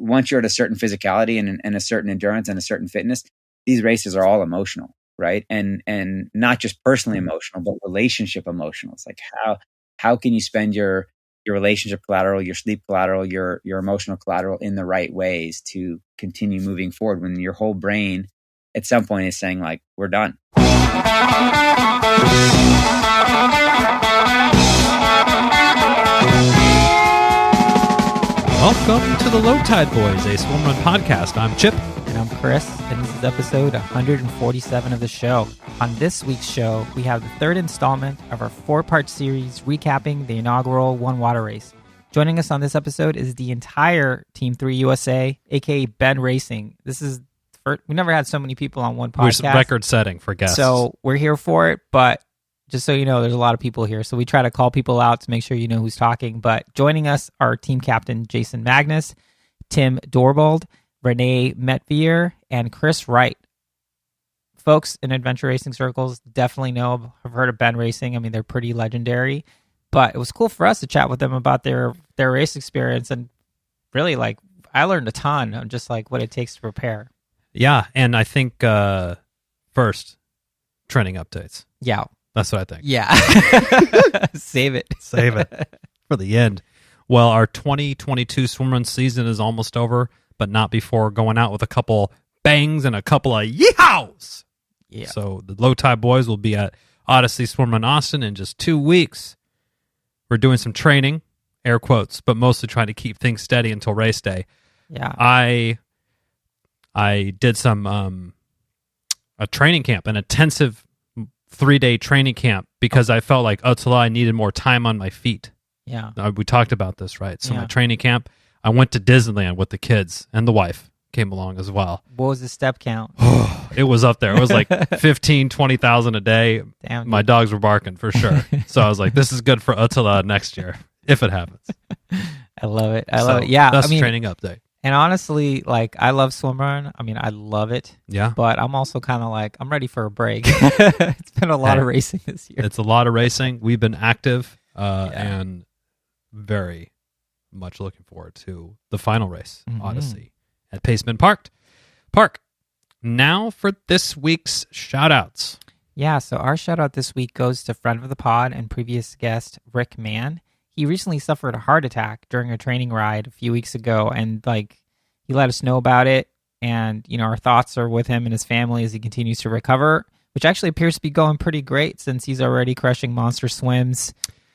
once you're at a certain physicality and a certain endurance and a certain fitness, these races are all emotional, right? And not just personally emotional, but relationship emotional. It's like how can you spend your relationship collateral, your sleep collateral, your emotional collateral in the right ways to continue moving forward when your whole brain at some point is saying like, we're done. Welcome to the Low Tide Boys, a swimrun podcast. I'm Chip. And I'm Chris, and this is episode 147 of the show. On this week's show, we have the third installment of our four-part series recapping the inaugural One Water race. Joining us on this episode is the entire Team 3 USA, A.K.A. Ben Racing. We never had so many people on one podcast. We're record-setting for guests. So we're here for it, but just so you know, there's a lot of people here. So we try to call people out to make sure you know who's talking. But joining us are team captain Jason Magness, Tim Gorbold, Renee Metivier, and Chris Wright. Folks in adventure racing circles definitely have heard of Ben Racing. I mean, they're pretty legendary. But it was cool for us to chat with them about their race experience. And really, like, I learned a ton of just like what it takes to prepare. Yeah, and I think first, training updates. Yeah. That's what I think. Yeah. Save it. Save it for the end. Well, our 2022 swimrun season is almost over, but not before going out with a couple bangs and a couple of yeehaws. Yeah. So the Low Tide Boys will be at Ödyssey Swimrun Austin in just 2 weeks. We're doing some training, air quotes, but mostly trying to keep things steady until race day. Yeah. I did some a training camp, an intensive 3-day training camp, because I felt like I needed more time on my feet. Yeah. We talked about this, right? So Yeah. my training camp, I went to Disneyland with the kids, and the wife came along as well. What was the step count? It was up there. It was like 15, 20,000 a day. Damn. My dogs were barking for sure. So I was like, this is good for Ödyssey next year, if it happens. I love it. I love it. Yeah. That's a training update. And honestly, like, I love swimrun. I mean, I love it. Yeah. But I'm also kind of like, I'm ready for a break. It's been a lot of racing this year. It's a lot of racing. We've been active and very much looking forward to the final race, Ödyssey, at Paceman Park. Now for this week's shout-outs. Yeah, so our shout-out this week goes to friend of the pod and previous guest, Rick Mann. He recently suffered a heart attack during a training ride a few weeks ago, and like he let us know about it. And you know, our thoughts are with him and his family as he continues to recover, which actually appears to be going pretty great since he's already crushing monster swims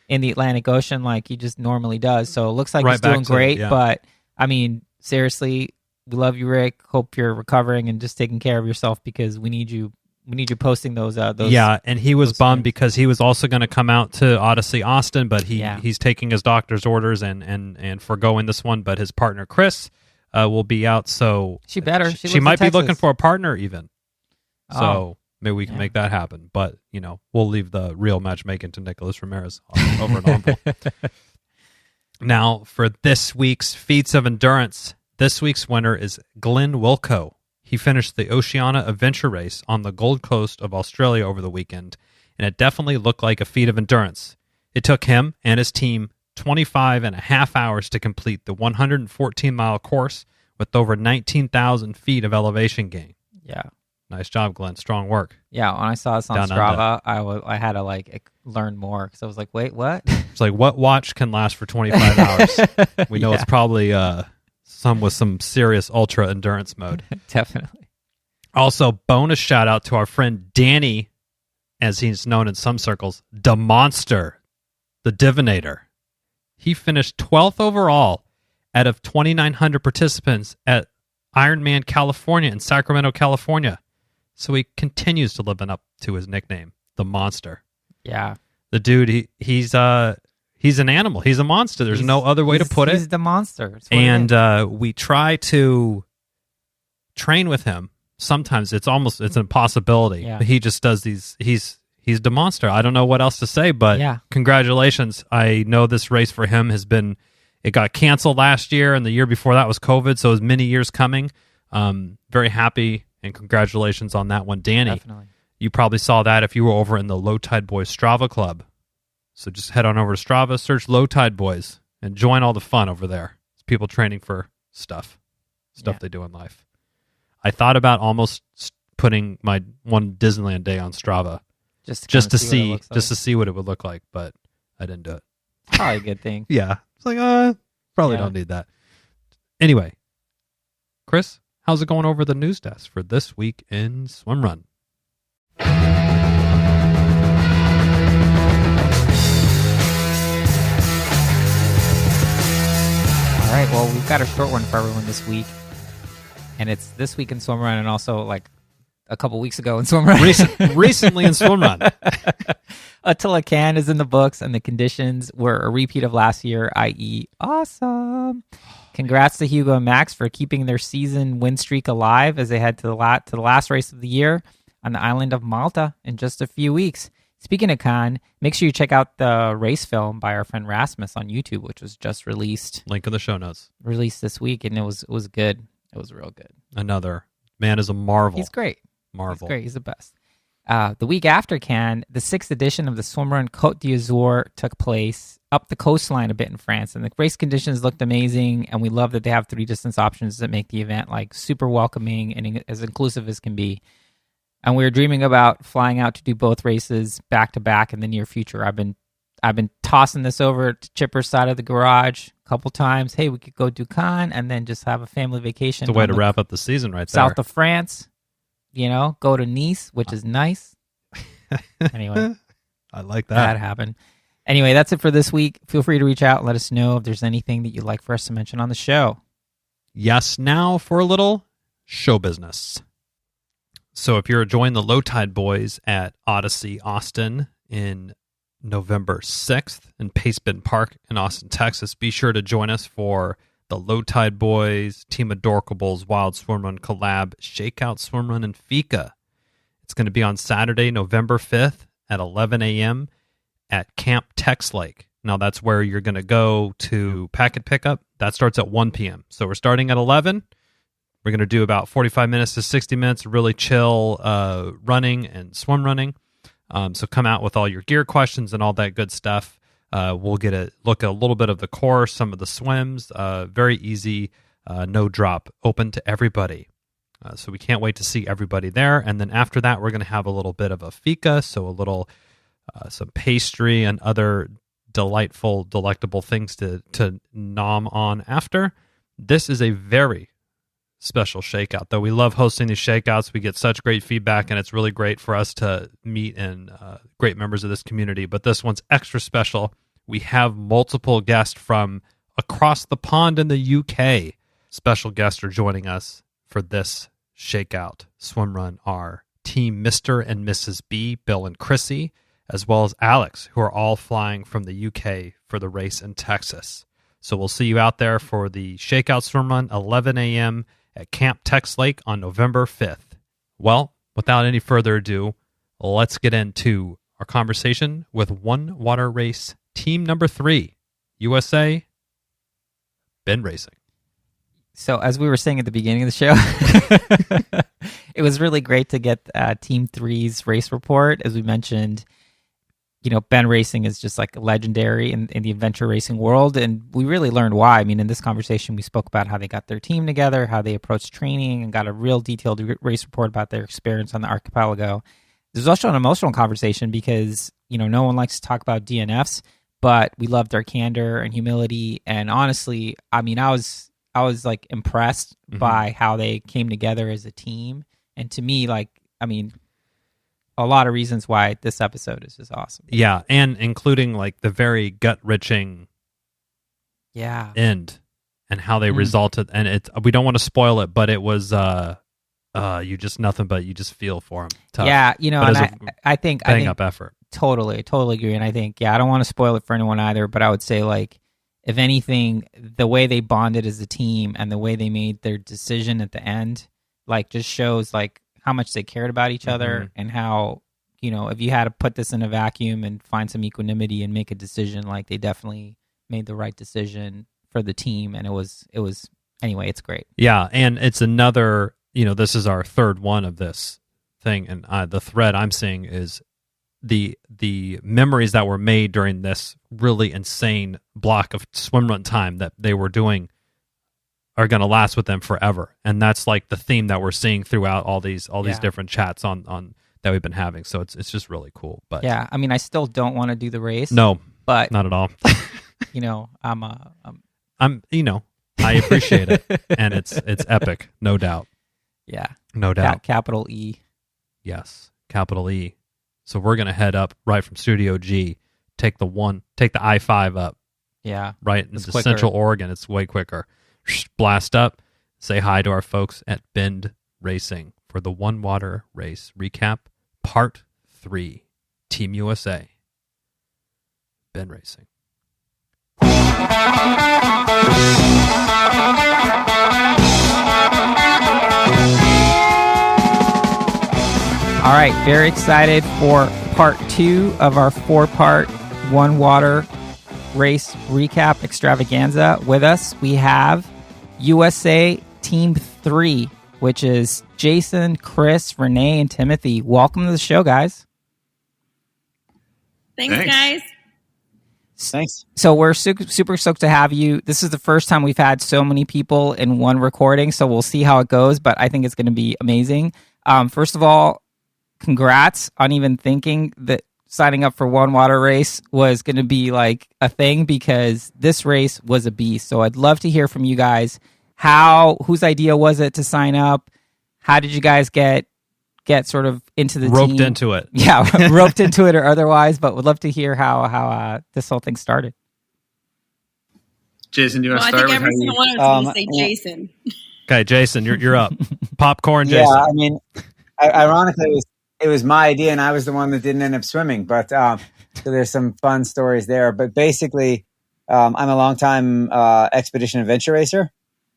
in the Atlantic Ocean like he just normally does. So it looks like he's doing great. But I mean, seriously, we love you, Rick. Hope you're recovering and just taking care of yourself, because we need you. We need you posting those. Yeah, and he was bummed because he was also going to come out to Ödyssey Austin, but he's taking his doctor's orders and foregoing this one. But his partner Chris will be out, so she might be looking for a partner even. So maybe we can make that happen. But you know, we'll leave the real matchmaking to Nicholas Ramirez over in Orville. Now for this week's feats of endurance, this week's winner is Glenn Wilco. He finished the Oceania Adventure Race on the Gold Coast of Australia over the weekend, and it definitely looked like a feat of endurance. It took him and his team 25 and a half hours to complete the 114-mile course with over 19,000 feet of elevation gain. Yeah. Nice job, Glenn. Strong work. Yeah, when I saw this on Strava, I had to like learn more, because I was like, wait, what? It's like, what watch can last for 25 hours? We know it's probably... some with some serious ultra endurance mode. Definitely. Also, bonus shout out to our friend Danny, as he's known in some circles, the Monster, the Divinator. He finished 12th overall out of 2,900 participants at Ironman California in Sacramento, California. So he continues to live up to his nickname, the Monster. Yeah. The dude, he's an animal. He's a monster. There's no other way to put it. He's the monster. And we try to train with him. Sometimes it's an impossibility. Yeah. He just does these. He's the monster. I don't know what else to say, but congratulations. I know this race for him it got canceled last year, and the year before that was COVID, so it was many years coming. Very happy, and congratulations on that one, Danny. Definitely. You probably saw that if you were over in the Low Tide Boys Strava Club. So just head on over to Strava, search Low Tide Boys, and join all the fun over there. It's people training for stuff. stuff they do in life. I thought about almost putting my one Disneyland day on Strava just to see what it would look like, but I didn't do it. Probably a good thing. Yeah. It's like, probably don't need that. Anyway, Chris, how's it going over the news desk for this week in Swimrun? All right, well, we've got a short one for everyone this week, and it's this week in Swimrun and also like a couple weeks ago in Swimrun. Recently in Swimrun. A.K.A is in the books, and the conditions were a repeat of last year, i.e. awesome. Congrats to Hugo and Max for keeping their season win streak alive as they head to the last race of the year on the island of Malta in just a few weeks. Speaking of Con, make sure you check out the race film by our friend Rasmus on YouTube, which was just released. Link in the show notes. Released this week, and it was good. It was real good. Another man is a marvel. He's great. Marvel. He's great. He's the best. The week after Cannes, the 6th edition of the Swimrun Côte d'Azur took place up the coastline a bit in France, and the race conditions looked amazing, and we love that they have 3 distance options that make the event like super welcoming and as inclusive as can be. And we were dreaming about flying out to do both races back to back in the near future. I've been tossing this over to Chipper's side of the garage a couple times. Hey, we could go do Cannes and then just have a family vacation. It's a way to wrap up the season right there. South of France, go to Nice, which is nice. Anyway. I like that. That happened. Anyway, that's it for this week. Feel free to reach out and let us know if there's anything that you'd like for us to mention on the show. Yes, now for a little show business. So if you're joining the Low Tide Boys at Ödyssey Austin in November 6th in Pacebin Park in Austin, Texas, be sure to join us for the Low Tide Boys, Team Adorkables, Wild Swimrun Collab, Shakeout Swimrun, and Fika. It's going to be on Saturday, November 5th at 11 a.m. at Camp Tex Lake. Now, that's where you're going to go to packet pickup. That starts at 1 p.m. So we're starting at 11. We're going to do about 45 minutes to 60 minutes, really chill running and swim running. So come out with all your gear questions and all that good stuff. We'll get a look at a little bit of the course, some of the swims. Very easy, no drop, open to everybody. So we can't wait to see everybody there. And then after that, we're going to have a little bit of a fika, so a little some pastry and other delectable things to nom on after. This is a very special shakeout, though. We love hosting these shakeouts. We get such great feedback, and it's really great for us to meet and great members of this community. But this one's extra special. We have multiple guests from across the pond in the UK. Special guests are joining us for this shakeout swimrun are Team Mr. and Mrs. B, Bill and Chrissy, as well as Alex, who are all flying from the UK for the race in Texas. So we'll see you out there for the shakeout swimrun, 11 a.m. at Camp Tex Lake on November 5th. Well, without any further ado, let's get into our conversation with One Water Race Team Number 3, USA, Ben Racing. So as we were saying at the beginning of the show, it was really great to get Team 3's race report. As we mentioned, Ben Racing is just like legendary in the adventure racing world, and we really learned why. I mean, in this conversation, we spoke about how they got their team together, how they approached training, and got a real detailed race report about their experience on the archipelago. There's also an emotional conversation because, no one likes to talk about DNFs, but we loved their candor and humility. And honestly, I mean, I was like impressed by how they came together as a team. And to me, a lot of reasons why this episode is just awesome. Yeah, and including like the very gut-wrenching end and how they resulted. And we don't want to spoil it, but it was you just feel for them. Tough. Yeah, and I think up effort. Totally agree. And I think, I don't want to spoil it for anyone either, but I would say like, if anything, the way they bonded as a team and the way they made their decision at the end, like just shows like how much they cared about each other and how, if you had to put this in a vacuum and find some equanimity and make a decision, like they definitely made the right decision for the team. And it was anyway, it's great. Yeah. And it's another, this is our third one of this thing. And the thread I'm seeing is the memories that were made during this really insane block of swimrun time that they were doing are going to last with them forever. And that's like the theme that we're seeing throughout all these different chats on that we've been having. So it's just really cool. But yeah, I mean, I still don't want to do the race. No, but not at all. I'm I appreciate it, and it's epic, no doubt. Yeah, no doubt. Capital E. Yes, capital E. So we're gonna head up right from Studio G, take the I-5 up. Yeah, right into Central Oregon. It's way quicker. Blast up. Say hi to our folks at Bend Racing for the One Water Race recap, Part 3, Team USA. Bend Racing. All right, very excited for part 2 of our 4-part One Water Race recap extravaganza. With us, we have USA Team 3, which is Jason, Chris, Renee, and Timothy. Welcome to the show, guys. Thanks, guys. Thanks. So we're super stoked to have you. This is the first time we've had so many people in one recording, so we'll see how it goes, but I think it's going to be amazing. First of all, congrats on even thinking that signing up for One Water Race was going to be like a thing, because this race was a beast. So I'd love to hear from you guys. Whose idea was it to sign up? How did you guys get sort of into the roped team? into it? Yeah, roped into it or otherwise, but would love to hear how this whole thing started. Jason, do you want to start? I think every single one of us going to say Jason. Okay, Jason, you're up. Popcorn, Jason. Yeah, I mean, ironically, it was my idea, and I was the one that didn't end up swimming. But so there's some fun stories there. But basically, I'm a longtime expedition adventure racer,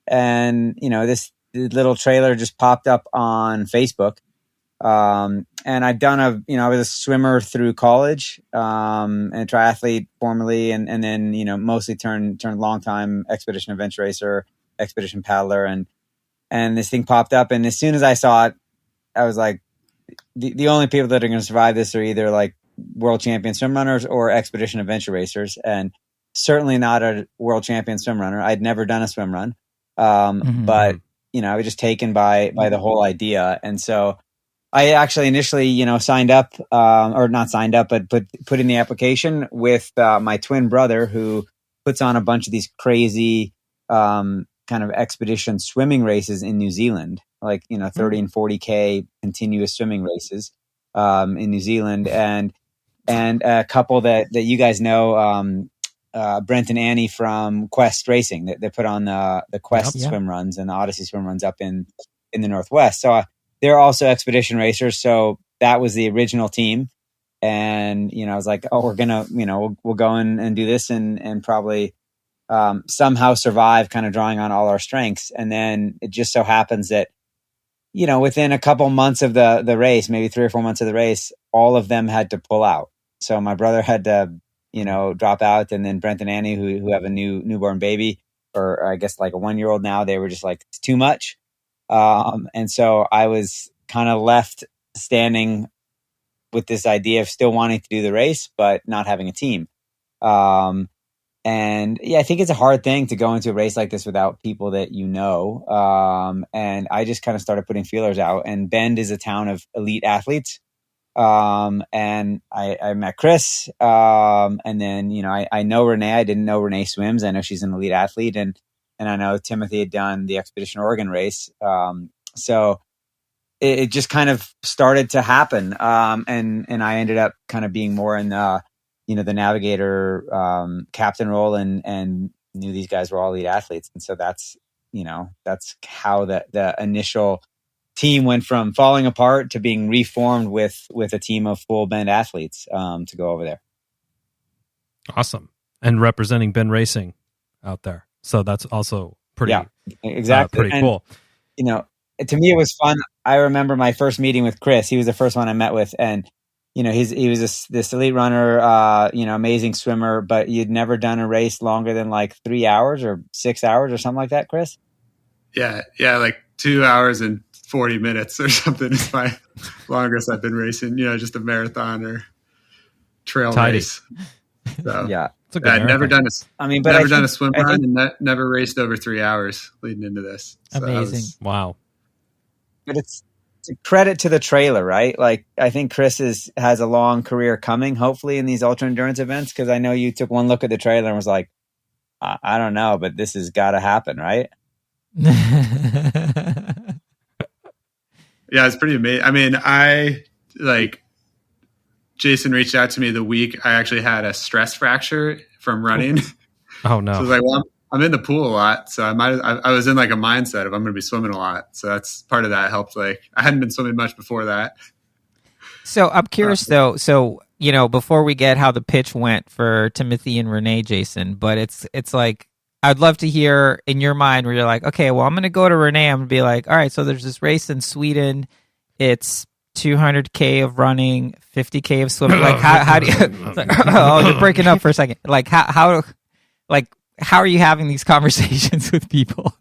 and this little trailer just popped up on Facebook. And I'd done I was a swimmer through college, and a triathlete formerly, and then, mostly turned longtime expedition adventure racer, expedition paddler. And this thing popped up. And as soon as I saw it, I was like, the only people that are going to survive this are either like world champion swim runners or expedition adventure racers. And certainly not a world champion swim runner. I'd never done a swim run. But, I was just taken by the whole idea. And so I actually initially, signed up, or not signed up, but put in the application with my twin brother, who puts on a bunch of these crazy kind of expedition swimming races in New Zealand, like 30 and 40K continuous swimming races in New Zealand, and a couple that you guys know, Brent and Annie from Quest Racing, they put on the Quest swim runs and the Ödyssey swim runs up in the Northwest. So they're also expedition racers. So that was the original team. And, I was like, oh, we're going to, we'll go in and do this and probably somehow survive, kind of drawing on all our strengths. And then it just so happens that, within a couple months of the race, maybe 3 or 4 months of the race, all of them had to pull out. So my brother had to, drop out. And then Brent and Annie, who have a newborn baby, or I guess like a 1-year-old now, they were just like, it's too much. And so I was kind of left standing with this idea of still wanting to do the race, but not having a team. And yeah, I think it's a hard thing to go into a race like this without people that and I just kind of started putting feelers out. And Bend is a town of elite athletes. And I met Chris. And then, I know Renee. I didn't know Renee swims. I know she's an elite athlete. And I know Timothy had done the Expedition Oregon race. So it just kind of started to happen. And I ended up kind of being more in the navigator, captain role, and knew these guys were all elite athletes. And so that's how the initial team went from falling apart to being reformed with a team of full Bend athletes, to go over there. Awesome. And representing Bend Racing out there. So that's also pretty, exactly. Pretty cool. To me, it was fun. I remember my first meeting with Chris. He was the first one I met with, and he was this elite runner, amazing swimmer, but you'd never done a race longer than like 3 hours or 6 hours or something like that, Chris. Yeah, like 2 hours and 40 minutes or something is my longest I've been racing. Just a marathon or trail race. So Yeah. It's a good I'd never marathon. done a swim run and never raced over 3 hours leading into this. So Amazing. Wow. But it's a credit to the trailer, right? Like, I think Chris has a long career coming, hopefully, in these ultra endurance events, because I know you took one look at the trailer and was like, I don't know, but this has got to happen, right? Yeah, it's pretty amazing. I mean, Jason reached out to me the week I actually had a stress fracture from running. Oh no. So I was like, well, I'm in the pool a lot, so I was in like a mindset of I'm going to be swimming a lot. So that's part of that helped. Like, I hadn't been swimming much before that. So I'm curious though. So, before we get how the pitch went for Timothy and Renee, Jason, but it's like, I'd love to hear in your mind where you're like, okay, well, I'm going to go to Renee. I'm going to be like, all right, so there's this race in Sweden. It's 200K of running, 50K of swimming. Like, how do you, oh, you're breaking up for a second. Like, how are you having these conversations with people?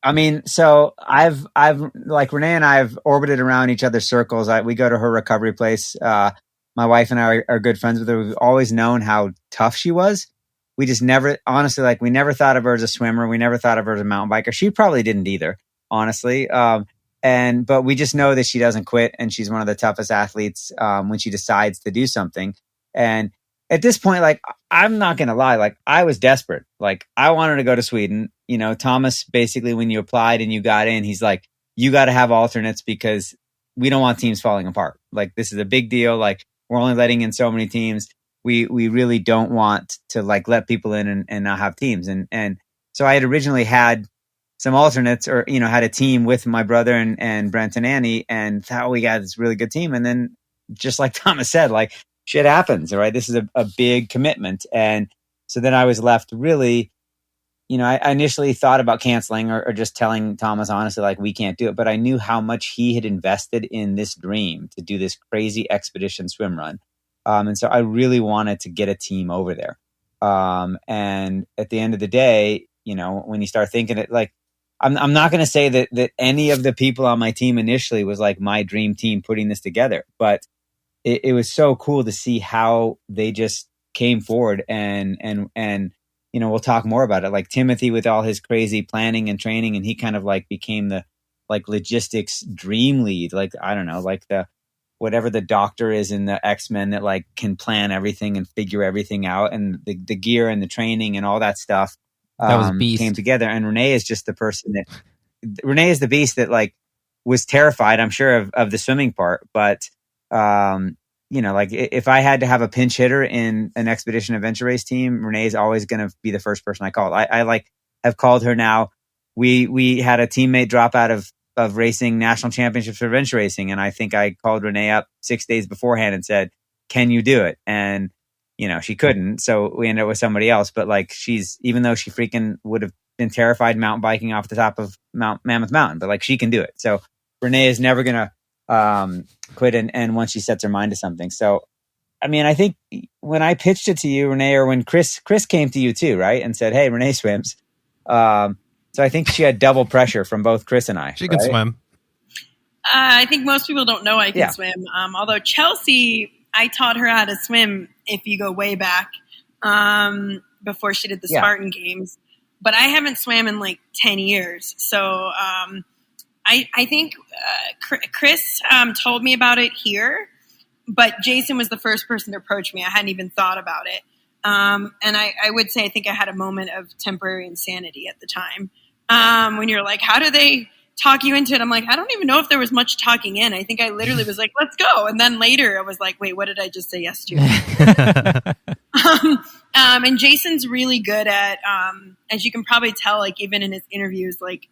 I mean, so I've like Renee and I have orbited around each other's circles. We go to her recovery place. My wife and I are good friends with her. We've always known how tough she was. We just never, honestly, like, we never thought of her as a swimmer. We never thought of her as a mountain biker. She probably didn't either, honestly. But we just know that she doesn't quit, and she's one of the toughest athletes when she decides to do something. And at this point, like, I'm not going to lie, like, I was desperate. Like, I wanted to go to Sweden. Thomas, basically, when you applied and you got in, he's like, you got to have alternates because we don't want teams falling apart. Like, this is a big deal. Like, we're only letting in so many teams. We really don't want to, like, let people in and not have teams. And so I had originally had some alternates, or, had a team with my brother and Brent and Annie, and thought we got this really good team. And then, just like Thomas said, like, shit happens, right? This is a big commitment. And so then I was left really, I initially thought about canceling or just telling Thomas, honestly, like, we can't do it. But I knew how much he had invested in this dream to do this crazy expedition swim run. And so I really wanted to get a team over there. And at the end of the day, when you start thinking it, like, I'm not going to say that any of the people on my team initially was like my dream team putting this together, but it was so cool to see how they just came forward and we'll talk more about it. Like, Timothy with all his crazy planning and training, and he kind of like became the like logistics dream lead. Like, I don't know, like whatever the doctor is in the X-Men that like can plan everything and figure everything out, and the gear and the training and all that stuff. That was beast. Came together. And Renee is just the person Renee is the beast that like was terrified, I'm sure, of the swimming part. But, like, if I had to have a pinch hitter in an expedition adventure race team, Renee is always going to be the first person I call. I like have called her now. We had a teammate drop out of racing national championships for adventure racing. And I think I called Renee up 6 days beforehand and said, can you do it? And, she couldn't. So we ended up with somebody else. But like, even though she freaking would have been terrified mountain biking off the top of Mammoth Mountain, but like, she can do it. So Renee is never going to quit. And once she sets her mind to something. So, I mean, I think when I pitched it to you, Renee, or when Chris came to you too, right? And said, hey, Renee swims. So I think she had double pressure from both Chris and I. She can swim. I think most people don't know I can swim. Although Chelsea, I taught her how to swim if you go way back before she did the Spartan Games. But I haven't swam in like 10 years. So I think Chris told me about it here, but Jason was the first person to approach me. I hadn't even thought about it. And I would say I think I had a moment of temporary insanity at the time. When you're like, how do they talk you into it? I'm like, I don't even know if there was much talking in. I think I literally was like, let's go. And then later I was like, wait, what did I just say yes to? And Jason's really good at, as you can probably tell, like even in his interviews, like,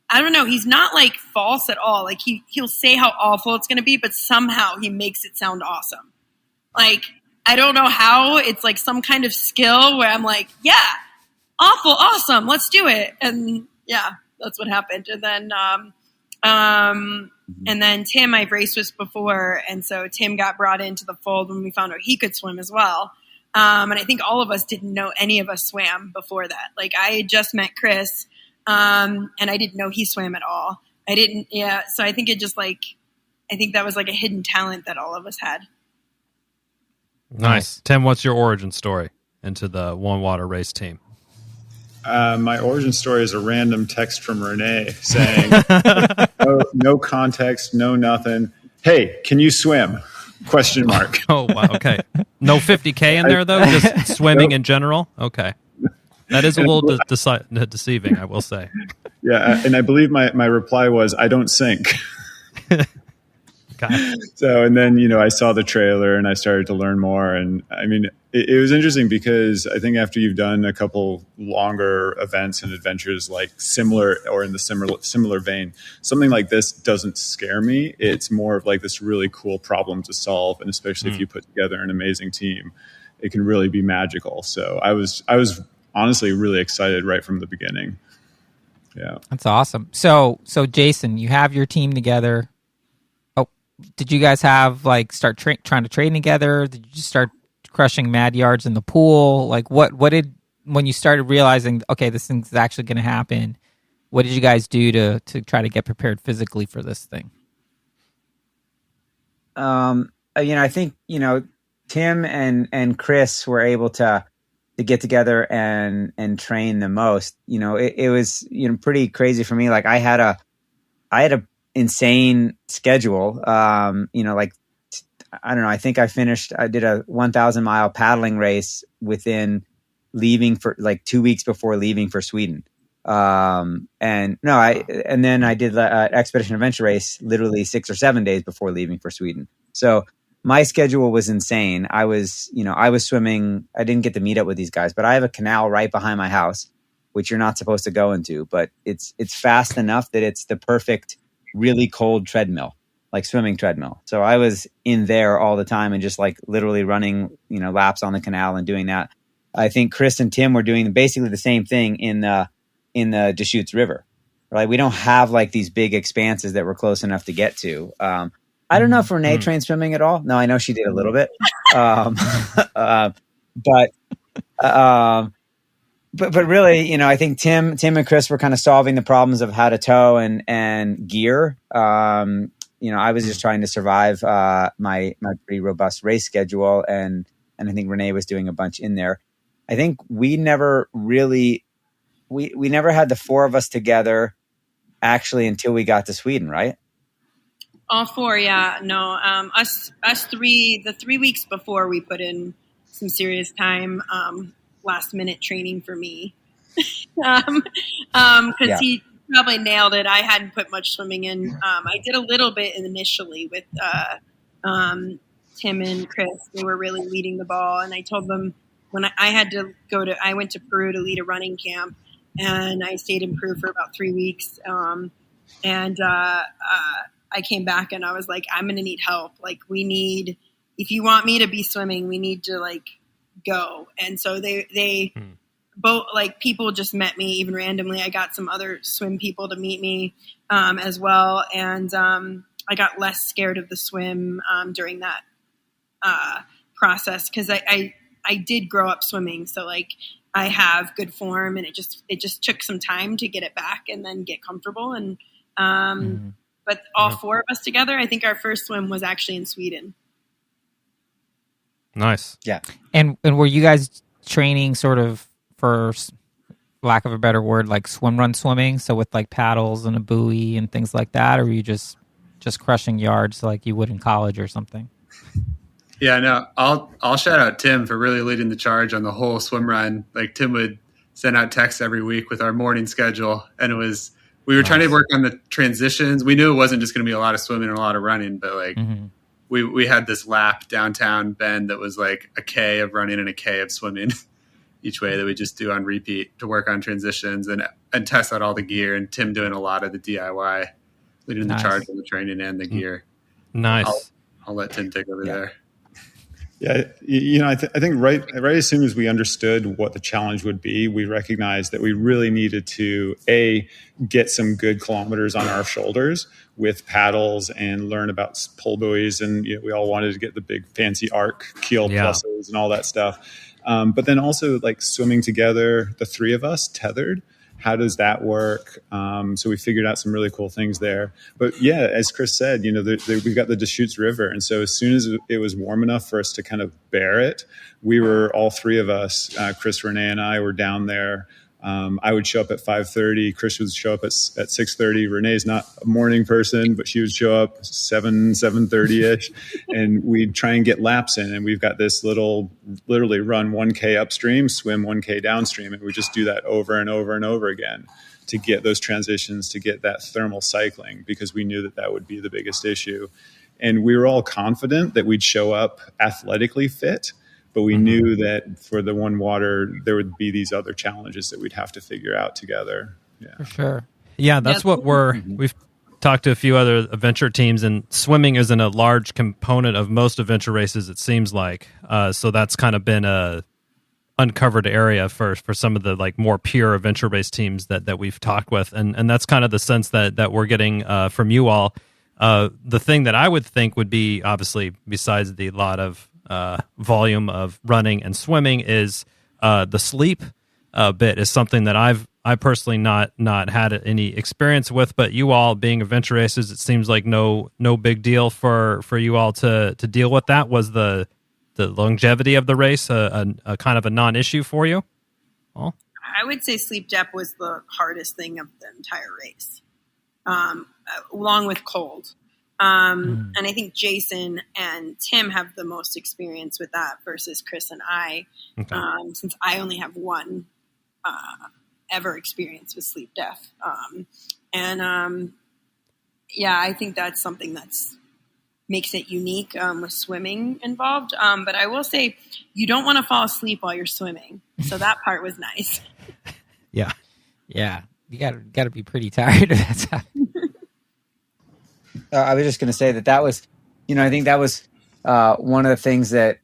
I don't know, he's not like false at all. Like he'll say how awful it's going to be, but somehow he makes it sound awesome. Like, I don't know how. It's like some kind of skill where I'm like, yeah, awful, awesome, let's do it. And yeah, that's what happened. And then Tim, I've raced with before, and so Tim got brought into the fold when we found out he could swim as well. And I think all of us didn't know any of us swam before that. Like, I had just met Chris, and I didn't know he swam at all. So I think it just like, I think that was like a hidden talent that all of us had. Nice. Tim, what's your origin story into the One Water race team? My origin story is a random text from Renee saying, no context, no nothing. Hey, can you swim? Question mark. Oh, wow. Okay. No 50K in there, though? Just swimming in general? Okay. That is a little deceiving, I will say. Yeah, and I believe my reply was, I don't sink. Okay. So, and then, I saw the trailer and I started to learn more. And I mean, it was interesting because I think after you've done a couple longer events and adventures, like similar or in the similar vein, something like this doesn't scare me. It's more of like this really cool problem to solve. And especially if you put together an amazing team, it can really be magical. So I was honestly really excited right from the beginning. Yeah. That's awesome. So Jason, you have your team together. Did you guys have start trying to train together? Did you just start crushing mad yards in the pool? Like what did, when you started realizing, okay, this thing's actually going to happen, what did you guys do to try to get prepared physically for this thing? I think, Tim and Chris were able to get together and train the most. It was, pretty crazy for me. Like I had a insane schedule. I don't know. I think I did a 1,000 mile paddling race within leaving for 2 weeks before leaving for Sweden. And then I did an expedition adventure race literally 6 or 7 days before leaving for Sweden. So my schedule was insane. I was swimming. I didn't get to meet up with these guys, but I have a canal right behind my house, which you're not supposed to go into, but it's fast enough that it's the perfect, really cold treadmill, like swimming treadmill. So I was in there all the time and just literally running, laps on the canal and doing that. I think Chris and Tim were doing basically the same thing in the Deschutes River. Right? We don't have these big expanses that we're close enough to get to. I don't know if Renee trained swimming at all. No, I know she did a little bit. But really, I think Tim and Chris were kind of solving the problems of how to tow and gear. I was just trying to survive my pretty robust race schedule, and I think Renee was doing a bunch in there. I think we never really we never had the four of us together actually until we got to Sweden, right? All four, yeah. No, us three. The 3 weeks before, we put in some serious time. Last minute training for me because he probably nailed it. I hadn't put much swimming in. I did a little bit initially with Tim and Chris. They were really leading the ball, and I told them when I had to I went to Peru to lead a running camp, and I stayed in Peru for about 3 weeks. I came back and I was like, I'm going to need help. If you want me to be swimming, we need to go. And so they both people just met me even randomly. I got some other swim people to meet me as well. And I got less scared of the swim during that process because I did grow up swimming. So I have good form, and it just took some time to get it back and then get comfortable. And but all four of us together, I think our first swim was actually in Sweden. Nice. Yeah. And were you guys training sort of, for lack of a better word, swim run swimming? So with paddles and a buoy and things like that? Or were you just crushing yards like you would in college or something? Yeah, no, I'll shout out Tim for really leading the charge on the whole swim run. Tim would send out texts every week with our morning schedule. And we were trying to work on the transitions. We knew it wasn't just going to be a lot of swimming and a lot of running, but we had this lap downtown Bend that was a K of running and a K of swimming each way that we just do on repeat to work on transitions and test out all the gear. And Tim doing a lot of the DIY, leading the charge on the training and the gear. Nice. I'll let Tim take over there. Yeah, I think right as soon as we understood what the challenge would be, we recognized that we really needed to get some good kilometers on our shoulders with paddles and learn about pull buoys, and we all wanted to get the big fancy arc keel pluses and all that stuff. But then also swimming together, the three of us tethered, how does that work? So we figured out some really cool things there. But yeah, as Chris said, we've got the Deschutes River. And so as soon as it was warm enough for us to kind of bear it, we were, all three of us, Chris, Renee, and I were down there. I would show up at 5:30. Chris would show up at 6:30. Renee's not a morning person, but she would show up 7:30ish, and we'd try and get laps in. And we've got this literally run 1K upstream, swim 1K downstream, and we just do that over and over and over again to get those transitions, to get that thermal cycling, because we knew that would be the biggest issue. And we were all confident that we'd show up athletically fit. But we knew that for the one water, there would be these other challenges that we'd have to figure out together. Yeah, for sure. Yeah, that's what we've talked to a few other adventure teams, and swimming isn't a large component of most adventure races, it seems like. So that's kind of been a uncovered area for some of the like more pure adventure race teams that we've talked with. And that's kind of the sense that we're getting from you all. The thing that I would think would be, obviously, besides the lot of volume of running and swimming, is the sleep bit is something that I personally not had any experience with, but you all being adventure racers, it seems like no big deal for you all to deal with that. Was the longevity of the race a kind of a non-issue for you? Oh. I would say sleep depth was the hardest thing of the entire race, along with cold. And I think Jason and Tim have the most experience with that versus Chris and I, since I only have one ever experience with sleep depth. I think that's something that's makes it unique with swimming involved. But I will say you don't want to fall asleep while you're swimming. So that part was nice. Yeah. Yeah. You got to be pretty tired if that's happening. I was just going to say that was, I think that was one of the things that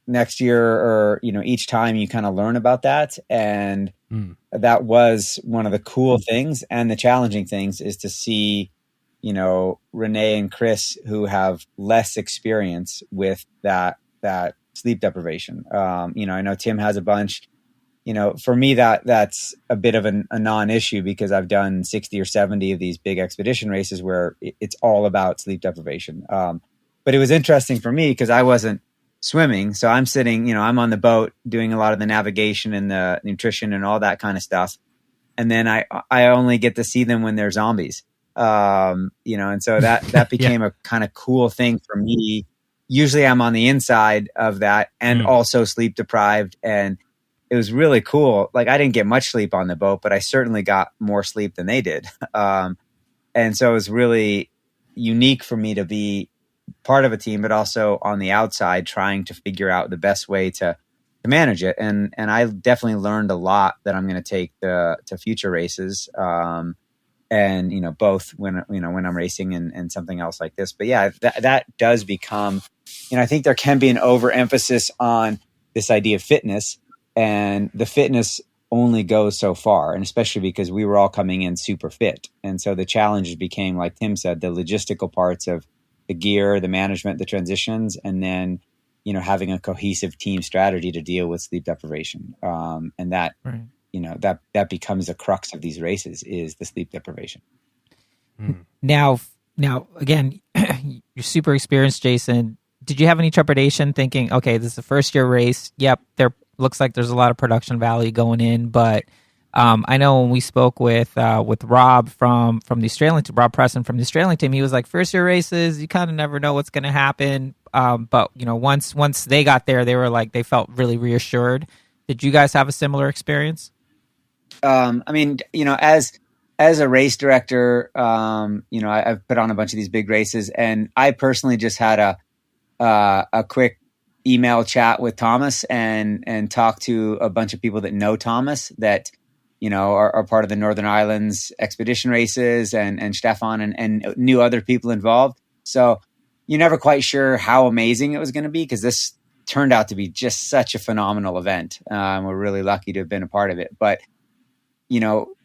next year or, each time you kind of learn about that. And that was one of the cool things and the challenging things is to see, Renee and Chris who have less experience with that sleep deprivation. I know Tim has a bunch. For me, that's a bit of a non-issue because I've done 60 or 70 of these big expedition races where it's all about sleep deprivation. But it was interesting for me because I wasn't swimming. So I'm sitting, I'm on the boat doing a lot of the navigation and the nutrition and all that kind of stuff. And then I only get to see them when they're zombies. And so that became a kind of cool thing for me. Usually I'm on the inside of that and also sleep deprived, and it was really cool. Like I didn't get much sleep on the boat, but I certainly got more sleep than they did. And so it was really unique for me to be part of a team, but also on the outside trying to figure out the best way to manage it. And I definitely learned a lot that I'm going to take to future races. And, both when I'm racing and something else like this. But yeah, that does become, I think there can be an overemphasis on this idea of fitness. And the fitness only goes so far, and especially because we were all coming in super fit. And so the challenges became, like Tim said, the logistical parts of the gear, the management, the transitions, and then, having a cohesive team strategy to deal with sleep deprivation. And that, right. that becomes the crux of these races is the sleep deprivation. Now, again, you're super experienced, Jason. Did you have any trepidation thinking, okay, this is a first year race. Yep. Looks like there's a lot of production value going in, but I know when we spoke with Rob from the Australian team, Rob Preston from the Australian team, he was like, first year races, you kind of never know what's going to happen. But once they got there, they were like, they felt really reassured. Did you guys have a similar experience? As a race director, I've put on a bunch of these big races, and I personally just had a quick email chat with Thomas and talk to a bunch of people that know Thomas that, are part of the Northern Islands expedition races and Stefan and knew other people involved. So you're never quite sure how amazing it was going to be because this turned out to be just such a phenomenal event. We're really lucky to have been a part of it. But,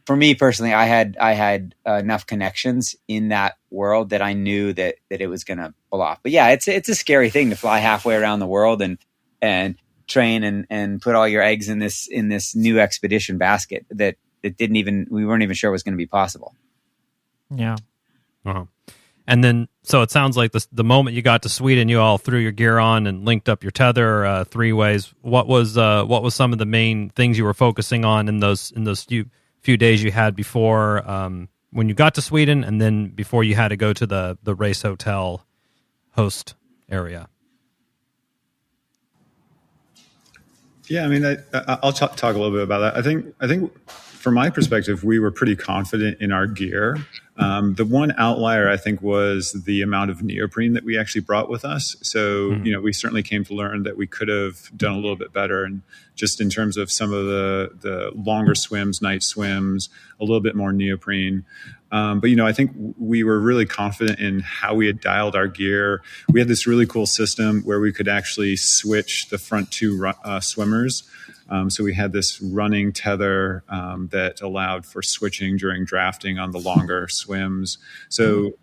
for me personally, I had enough connections in that world that I knew that it was going to pull off. But yeah, it's a scary thing to fly halfway around the world and train and put all your eggs in this new expedition basket that we weren't even sure was going to be possible. Yeah. Uh-huh. And then, so it sounds like the moment you got to Sweden, you all threw your gear on and linked up your tether 3 ways. What was some of the main things you were focusing on in those few days you had before when you got to Sweden, and then before you had to go to the race hotel host area? Yeah, I mean, I'll talk a little bit about that. I think from my perspective, we were pretty confident in our gear. The one outlier, I think, was the amount of neoprene that we actually brought with us. So, we certainly came to learn that we could have done a little bit better. And just in terms of some of the longer swims, night swims, a little bit more neoprene. But I think we were really confident in how we had dialed our gear. We had this really cool system where we could actually switch the front 2 swimmers. So we had this running tether that allowed for switching during drafting on the longer swims. So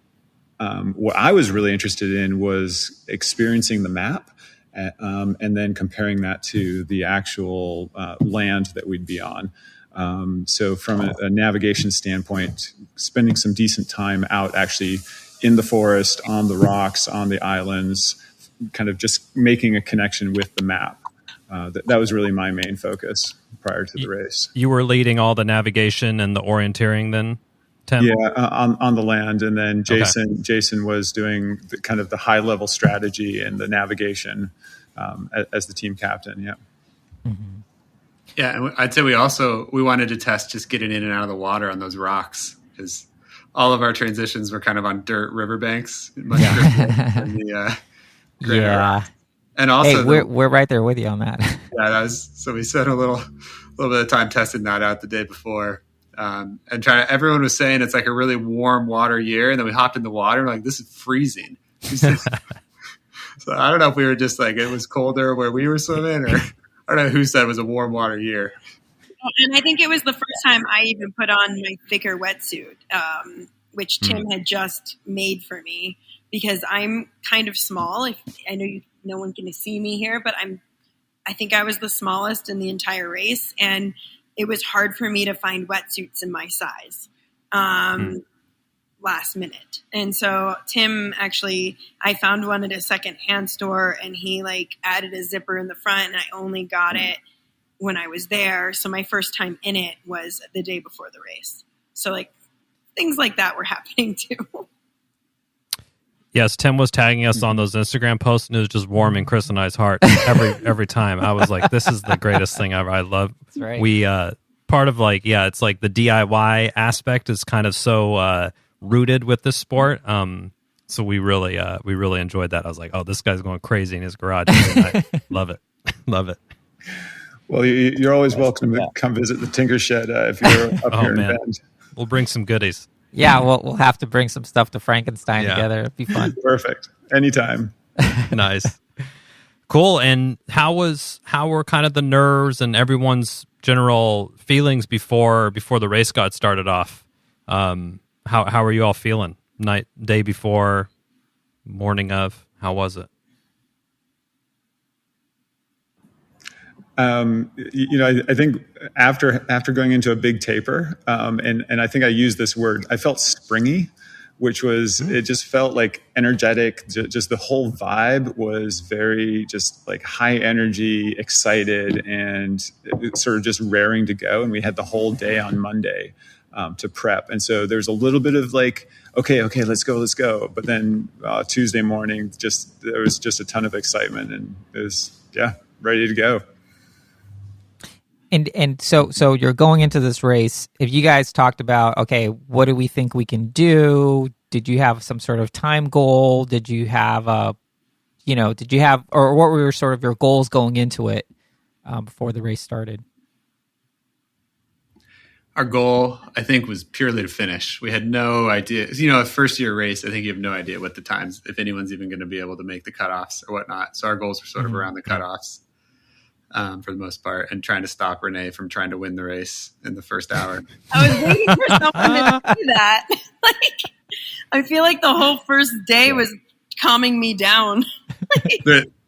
what I was really interested in was experiencing the map and then comparing that to the actual land that we'd be on. So from a navigation standpoint, spending some decent time out actually in the forest, on the rocks, on the islands, kind of just making a connection with the map. That was really my main focus prior to the race. You were leading all the navigation and the orienteering then, Tim? Yeah, on the land. And then Jason was doing kind of the high-level strategy and the navigation as the team captain, yeah. Mm-hmm. Yeah, and I'd say we wanted to test just getting in and out of the water on those rocks, because all of our transitions were kind of on dirt riverbanks. Much than the yeah. And also, we're right there with you on that. Yeah, so we spent a little bit of time testing that out the day before, and everyone was saying it's like a really warm water year, and then we hopped in the water, and we're like, this is freezing. So I don't know if we were just like it was colder where we were swimming, or I don't know who said it was a warm water year. And I think it was the first time I even put on my thicker wetsuit, which Tim had just made for me, because I'm kind of small. I know no one can see me here, but I think I was the smallest in the entire race, and it was hard for me to find wetsuits in my size last minute. And so Tim actually, I found one at a secondhand store, and he added a zipper in the front, and I only got it when I was there. So my first time in it was the day before the race. So things like that were happening too. Yes, Tim was tagging us on those Instagram posts, and it was just warming Chris and I's heart every time. I was like, "This is the greatest thing ever." I love. That's right. We part of it's like the DIY aspect is kind of so rooted with this sport. So we really enjoyed that. I was like, "Oh, this guy's going crazy in his garage." I love it, love it. Well, you're always welcome to come visit the Tinker Shed if you're up here in Bend. We'll bring some goodies. Yeah, we'll have to bring some stuff to Frankenstein together. It'd be fun. Perfect. Anytime. Nice. Cool. And how were kind of the nerves and everyone's general feelings before the race got started off? How were you all feeling? Day before, morning of? How was it? I think after going into a big taper, and I think I used this word, I felt springy, which was, it just felt like energetic. Just the whole vibe was very just like high energy, excited, and sort of just raring to go. And we had the whole day on Monday to prep. And so there's a little bit of okay, let's go. But then Tuesday morning, there was just a ton of excitement, and it was, ready to go. And so you're going into this race. If you guys talked about, okay, what do we think we can do? Did you have some sort of time goal? Did you have or what were sort of your goals going into it before the race started? Our goal, I think, was purely to finish. We had no idea. A first year race, I think you have no idea what the times, if anyone's even going to be able to make the cutoffs or whatnot. So our goals were sort of around the cutoffs. For the most part, and trying to stop Renee from trying to win the race in the first hour. I was waiting for someone to do that. I feel like the whole first day was calming me down.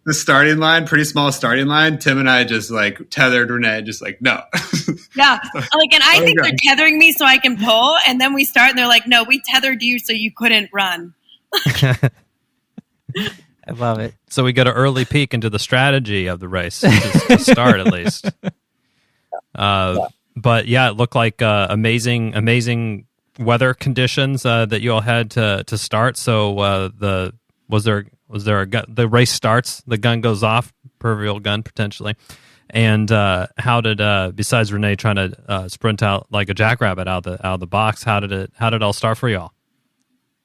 the starting line, pretty small starting line, Tim and I just like tethered Renee, just like, no. Yeah. Like, and I think they're tethering me so I can pull. And then we start and they're like, no, we tethered you so you couldn't run. I love it. So we got an early peek into the strategy of the race to start, at least. But yeah, it looked like amazing weather conditions that you all had to start. So the race starts, the gun goes off, proverbial gun potentially. And how did besides Renee trying to sprint out like a jackrabbit out of the box, how did it all start for y'all?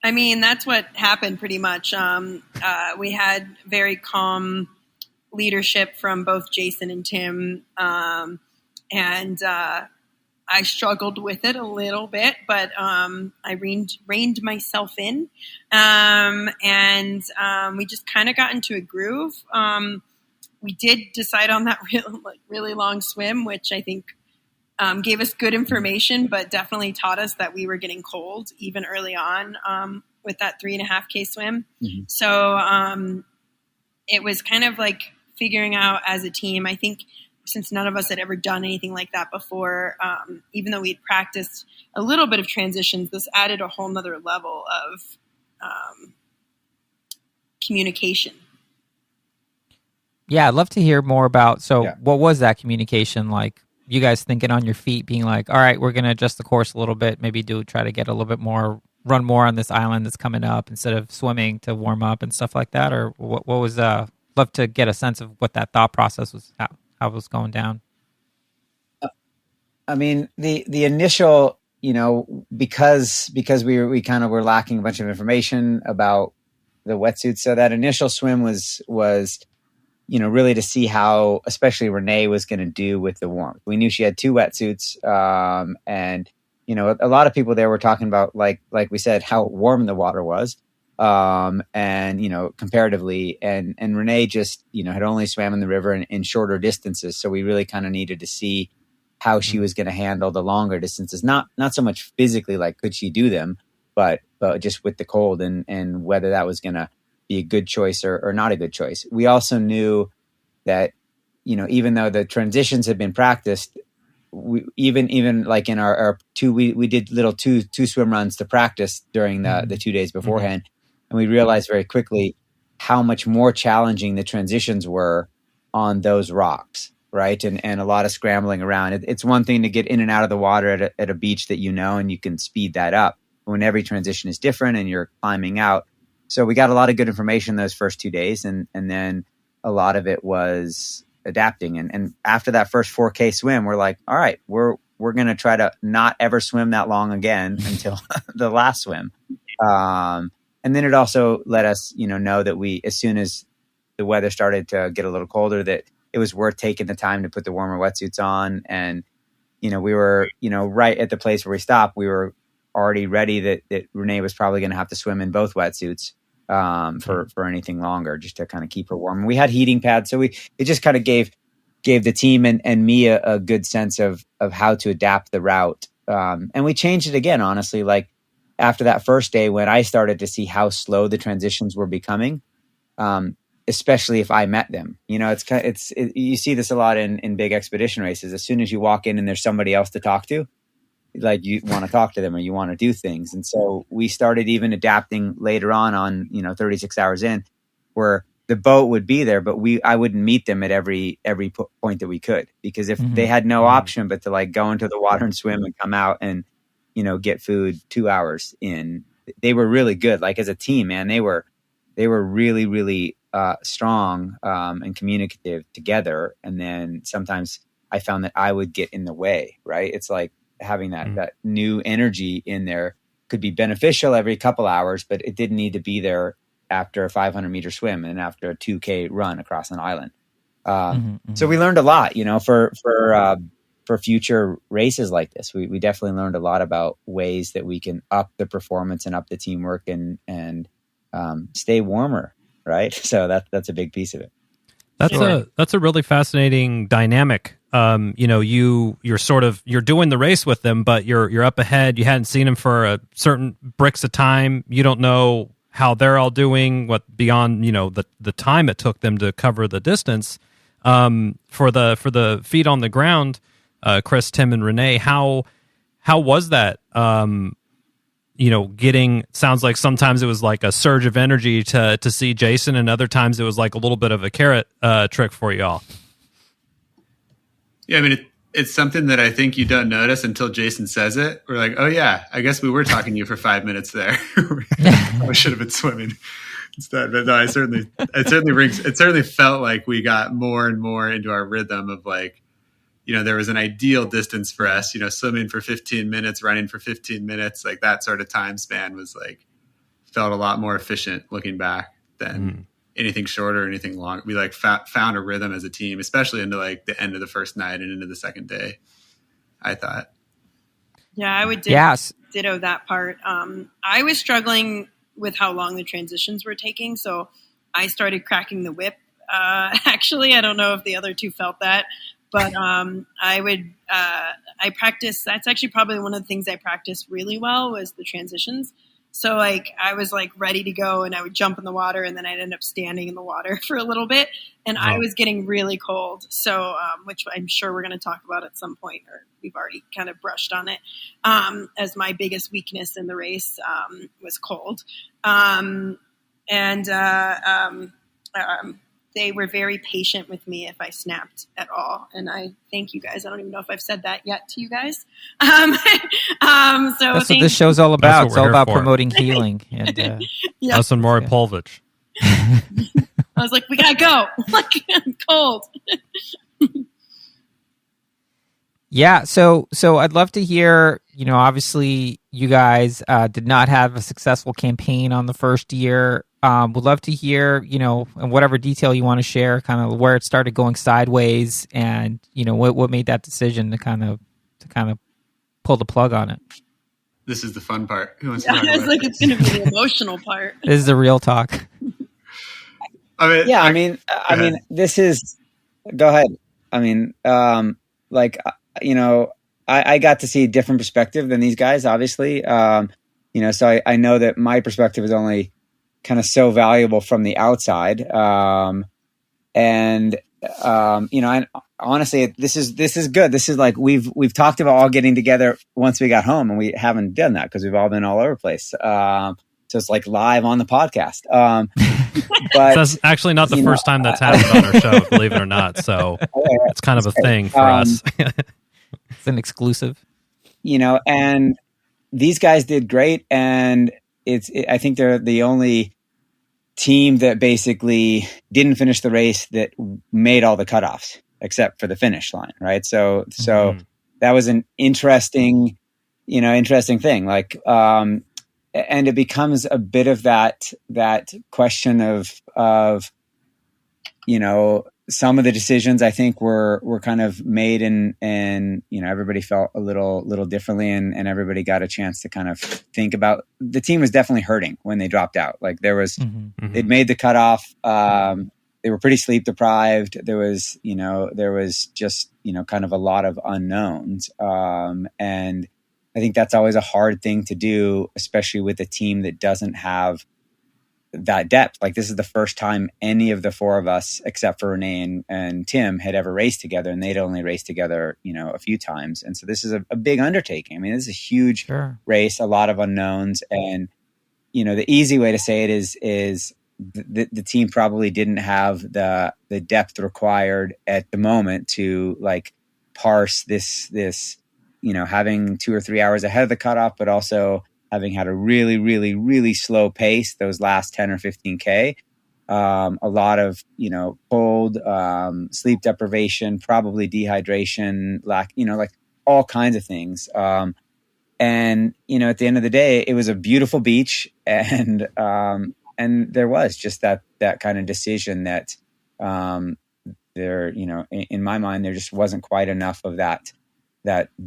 I mean, that's what happened pretty much. We had very calm leadership from both Jason and Tim, and I struggled with it a little bit, but I reined myself in, and we just kind of got into a groove. We did decide on that really long swim, which I think gave us good information, but definitely taught us that we were getting cold even early on with that 3.5K swim. Mm-hmm. So it was kind of like figuring out as a team. I think since none of us had ever done anything like that before, even though we'd practiced a little bit of transitions, this added a whole nother level of communication. Yeah, I'd love to hear more about, what was that communication like? You guys thinking on your feet, being like, all right, we're going to adjust the course a little bit, maybe try to get a little bit more, run more on this island that's coming up instead of swimming to warm up and stuff like that? Or what was, love to get a sense of what that thought process was, how it was going down. I mean, the initial, because we kind of were lacking a bunch of information about the wetsuits. So that initial swim was really to see how, especially Renee was going to do with the warmth. We knew she had 2 wetsuits. And, a lot of people there were talking about, like we said, how warm the water was. And, comparatively, and Renee just, had only swam in the river in shorter distances. So we really kind of needed to see how she was going to handle the longer distances. Not so much physically, like could she do them, but just with the cold and whether that was going to be a good choice or not a good choice. We also knew that, even though the transitions had been practiced, we even like in our 2, we did little two swim runs to practice during the 2 days beforehand. And we realized very quickly how much more challenging the transitions were on those rocks, right? And a lot of scrambling around. It's one thing to get in and out of the water at a beach that and you can speed that up. When every transition is different and you're climbing out. So we got a lot of good information those first 2 days, and then a lot of it was adapting. And after that first 4K swim, we're like, all right, we're going to try to not ever swim that long again until the last swim. And then it also let us, know that as soon as the weather started to get a little colder, that it was worth taking the time to put the warmer wetsuits on. And, we were, right at the place where we stopped, we were already ready that Renee was probably going to have to swim in both wetsuits for anything longer, just to kind of keep her warm. We had heating pads, so it just kind of gave the team and me a good sense of how to adapt the route. And we changed it again, honestly, like after that first day when I started to see how slow the transitions were becoming, especially if I met them. You see this a lot in big expedition races. As soon as you walk in and there's somebody else to talk to, like you want to talk to them or you want to do things. And so we started even adapting later on 36 hours in, where the boat would be there, but I wouldn't meet them at every point that we could, because if they had no option but to like go into the water and swim and come out and, get food 2 hours in, they were really good. Like as a team, man, they were really, really strong and communicative together. And then sometimes I found that I would get in the way, right? It's like, having that new energy in there could be beneficial every couple hours, but it didn't need to be there after a 500 meter swim and after a 2K run across an island. So we learned a lot, for future races like this. We definitely learned a lot about ways that we can up the performance and up the teamwork and stay warmer, right? So that's a big piece of it. That's a really fascinating dynamic. You're doing the race with them, but you're up ahead. You hadn't seen them for a certain bricks of time. You don't know how they're all doing, what beyond, the time it took them to cover the distance. For the feet on the ground, Chris, Tim, and Renee, how was that? Sounds like sometimes it was like a surge of energy to see Jason, and other times it was like a little bit of a carrot trick for y'all. Yeah, I mean, it's something that I think you don't notice until Jason says it. We're like, oh yeah, I guess we were talking to you for 5 minutes there. I should have been swimming instead. But no, it certainly felt like we got more and more into our rhythm of like, there was an ideal distance for us, swimming for 15 minutes, running for 15 minutes, like that sort of time span was like, felt a lot more efficient looking back than anything shorter or anything long. We like found a rhythm as a team, especially into like the end of the first night and into the second day, I thought. Yeah, I would ditto that part. I was struggling with how long the transitions were taking. So I started cracking the whip. Actually, I don't know if the other two felt that, but I practiced. That's actually probably one of the things I practiced really well was the transitions. So like I was like ready to go and I would jump in the water and then I'd end up standing in the water for a little bit and I was getting really cold. So which I'm sure we're going to talk about at some point, or we've already kind of brushed on it, as my biggest weakness in the race was cold. They were very patient with me if I snapped at all. And I thank you guys. I don't even know if I've said that yet to you guys. So that's what this show's all about. It's all about promoting healing. And us and Maury Polvich. I was like, we gotta go. Like, I'm cold. Yeah. So I'd love to hear, obviously you guys did not have a successful campaign on the first year. Would love to hear, in whatever detail you want to share, kind of where it started going sideways, and what made that decision to kind of pull the plug on it. This is the fun part. Who wants to talk it's about like it's going to be the emotional part. This is the real talk. I mean, this is. Go ahead. I mean, I got to see a different perspective than these guys, obviously. So I know that my perspective is only kind of so valuable from the outside. And honestly, this is good. This is like, we've talked about all getting together once we got home, and we haven't done that because we've all been all over the place. So it's like live on the podcast. But that's actually not the first time that's happened on our show, believe it or not. So it's kind of a thing for us. It's an exclusive, and these guys did great. And I think they're the only team that basically didn't finish the race that made all the cutoffs except for the finish line. Right. So that was an interesting thing. Like, and it becomes a bit of that question of, some of the decisions I think were kind of made and everybody felt a little differently, and everybody got a chance to kind of think about. The team was definitely hurting when they dropped out. Like there was, they'd made the cutoff. They were pretty sleep deprived. There was just, kind of a lot of unknowns. And I think that's always a hard thing to do, especially with a team that doesn't have that depth. Like this is the first time any of the four of us, except for Renee and Tim, had ever raced together, and they'd only raced together, a few times. And so this is a big undertaking. I mean, this is a huge race, a lot of unknowns. And, the easy way to say it is the team probably didn't have the depth required at the moment to like parse this, having 2 or 3 hours ahead of the cutoff, but also having had a really, really, really slow pace those last 10 or 15K. A lot of, cold, sleep deprivation, probably dehydration, lack, like all kinds of things. And, at the end of the day, it was a beautiful beach, and there was just that kind of decision that there, in my mind, there just wasn't quite enough of that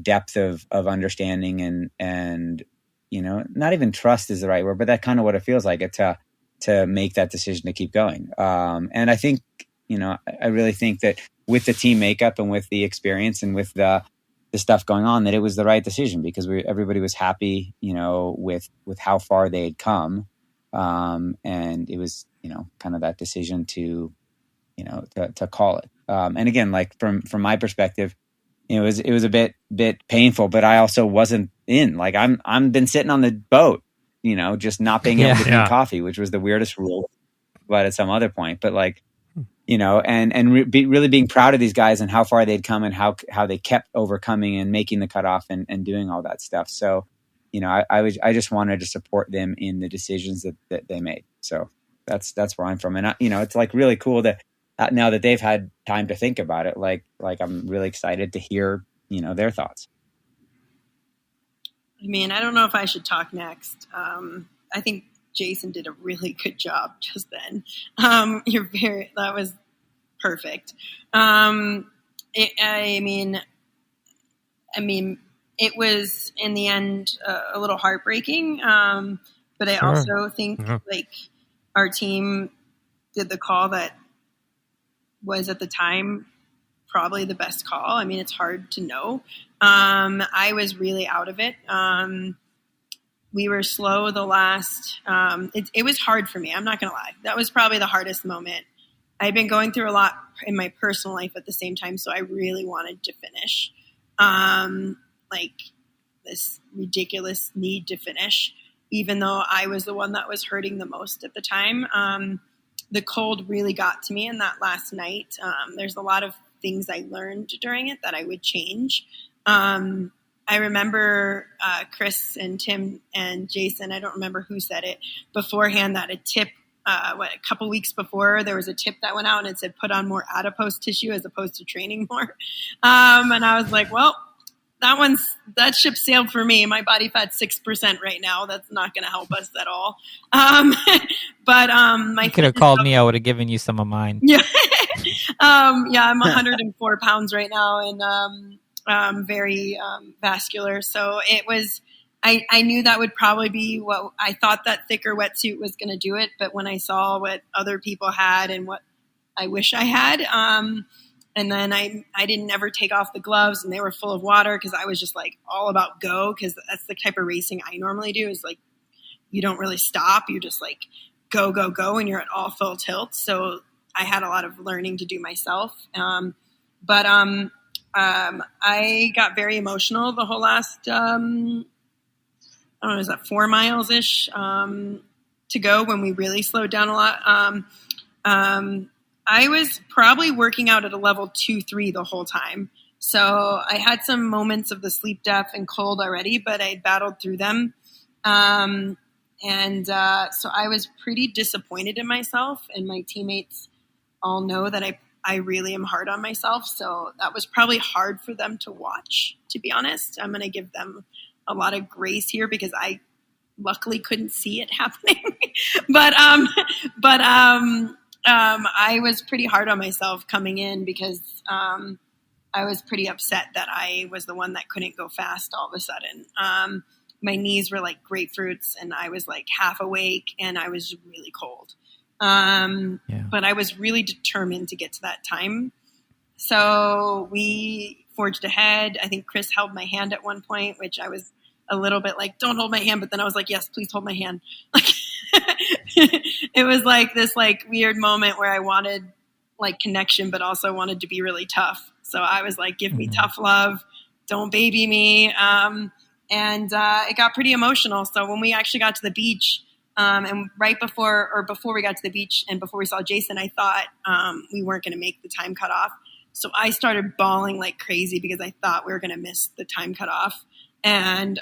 depth of understanding and not even trust is the right word, but that kind of what it feels like to make that decision to keep going. And I think, I really think that with the team makeup and with the experience and with the stuff going on, that it was the right decision because everybody was happy, with how far they had come. And it was, kind of that decision to call it. And again, like from my perspective, it was a bit painful, but I also wasn't in. Like I'm been sitting on the boat, just not being able to drink coffee, which was the weirdest rule. But at some other point, but like, really being proud of these guys and how far they'd come and how they kept overcoming and making the cutoff and doing all that stuff. So, I just wanted to support them in the decisions that they made. So that's where I'm from. And it's like really cool that now that they've had time to think about it, like I'm really excited to hear, their thoughts. I mean, I don't know if I should talk next. I think Jason did a really good job just then. That was perfect. I mean, it was in the end a little heartbreaking. But I also think like our team did the call that was at the time probably the best call. I mean, it's hard to know. I was really out of it. We were slow the last, it was hard for me. I'm not going to lie. That was probably the hardest moment. I'd been going through a lot in my personal life at the same time. So I really wanted to finish, like this ridiculous need to finish, even though I was the one that was hurting the most at the time. The cold really got to me in that last night. There's a lot of things I learned during it that I would change. I remember Chris and Tim and Jason, I don't remember who said it beforehand, that a tip, a couple weeks before, there was a tip that went out and it said put on more adipose tissue as opposed to training more. And I was like, well, that ship sailed for me. My body fat's 6% right now. That's not going to help us at all. But you could have called me. I would have given you some of mine. Yeah. I'm 104 pounds right now and very vascular. So it was, I knew that would probably be what I thought that thicker wetsuit was going to do it. But when I saw what other people had and what I wish I had, and then I didn't ever take off the gloves and they were full of water because I was just like all about go, because that's the type of racing I normally do, is like you don't really stop. You just like go, go, go, and you're at all full tilt. So I had a lot of learning to do myself. But I got very emotional the whole last, I don't know, is that 4 miles-ish to go when we really slowed down a lot. I was probably working out at a level 2-3 the whole time. So I had some moments of the sleep deaf and cold already, but I battled through them. So I was pretty disappointed in myself, and my teammates all know that I really am hard on myself. So that was probably hard for them to watch, to be honest. I'm going to give them a lot of grace here because I luckily couldn't see it happening. But I was pretty hard on myself coming in because I was pretty upset that I was the one that couldn't go fast all of a sudden. My knees were like grapefruits and I was like half awake and I was really cold. But I was really determined to get to that time. So we forged ahead. I think Chris held my hand at one point, which I was a little bit like, don't hold my hand. But then I was like, yes, please hold my hand. Like, it was like this like weird moment where I wanted like connection, but also wanted to be really tough. So I was like, give me tough love. Don't baby me. And it got pretty emotional. So when we actually got to the beach, and right before we got to the beach and before we saw Jason, I thought we weren't going to make the time cutoff. So I started bawling like crazy because I thought we were going to miss the time cutoff. And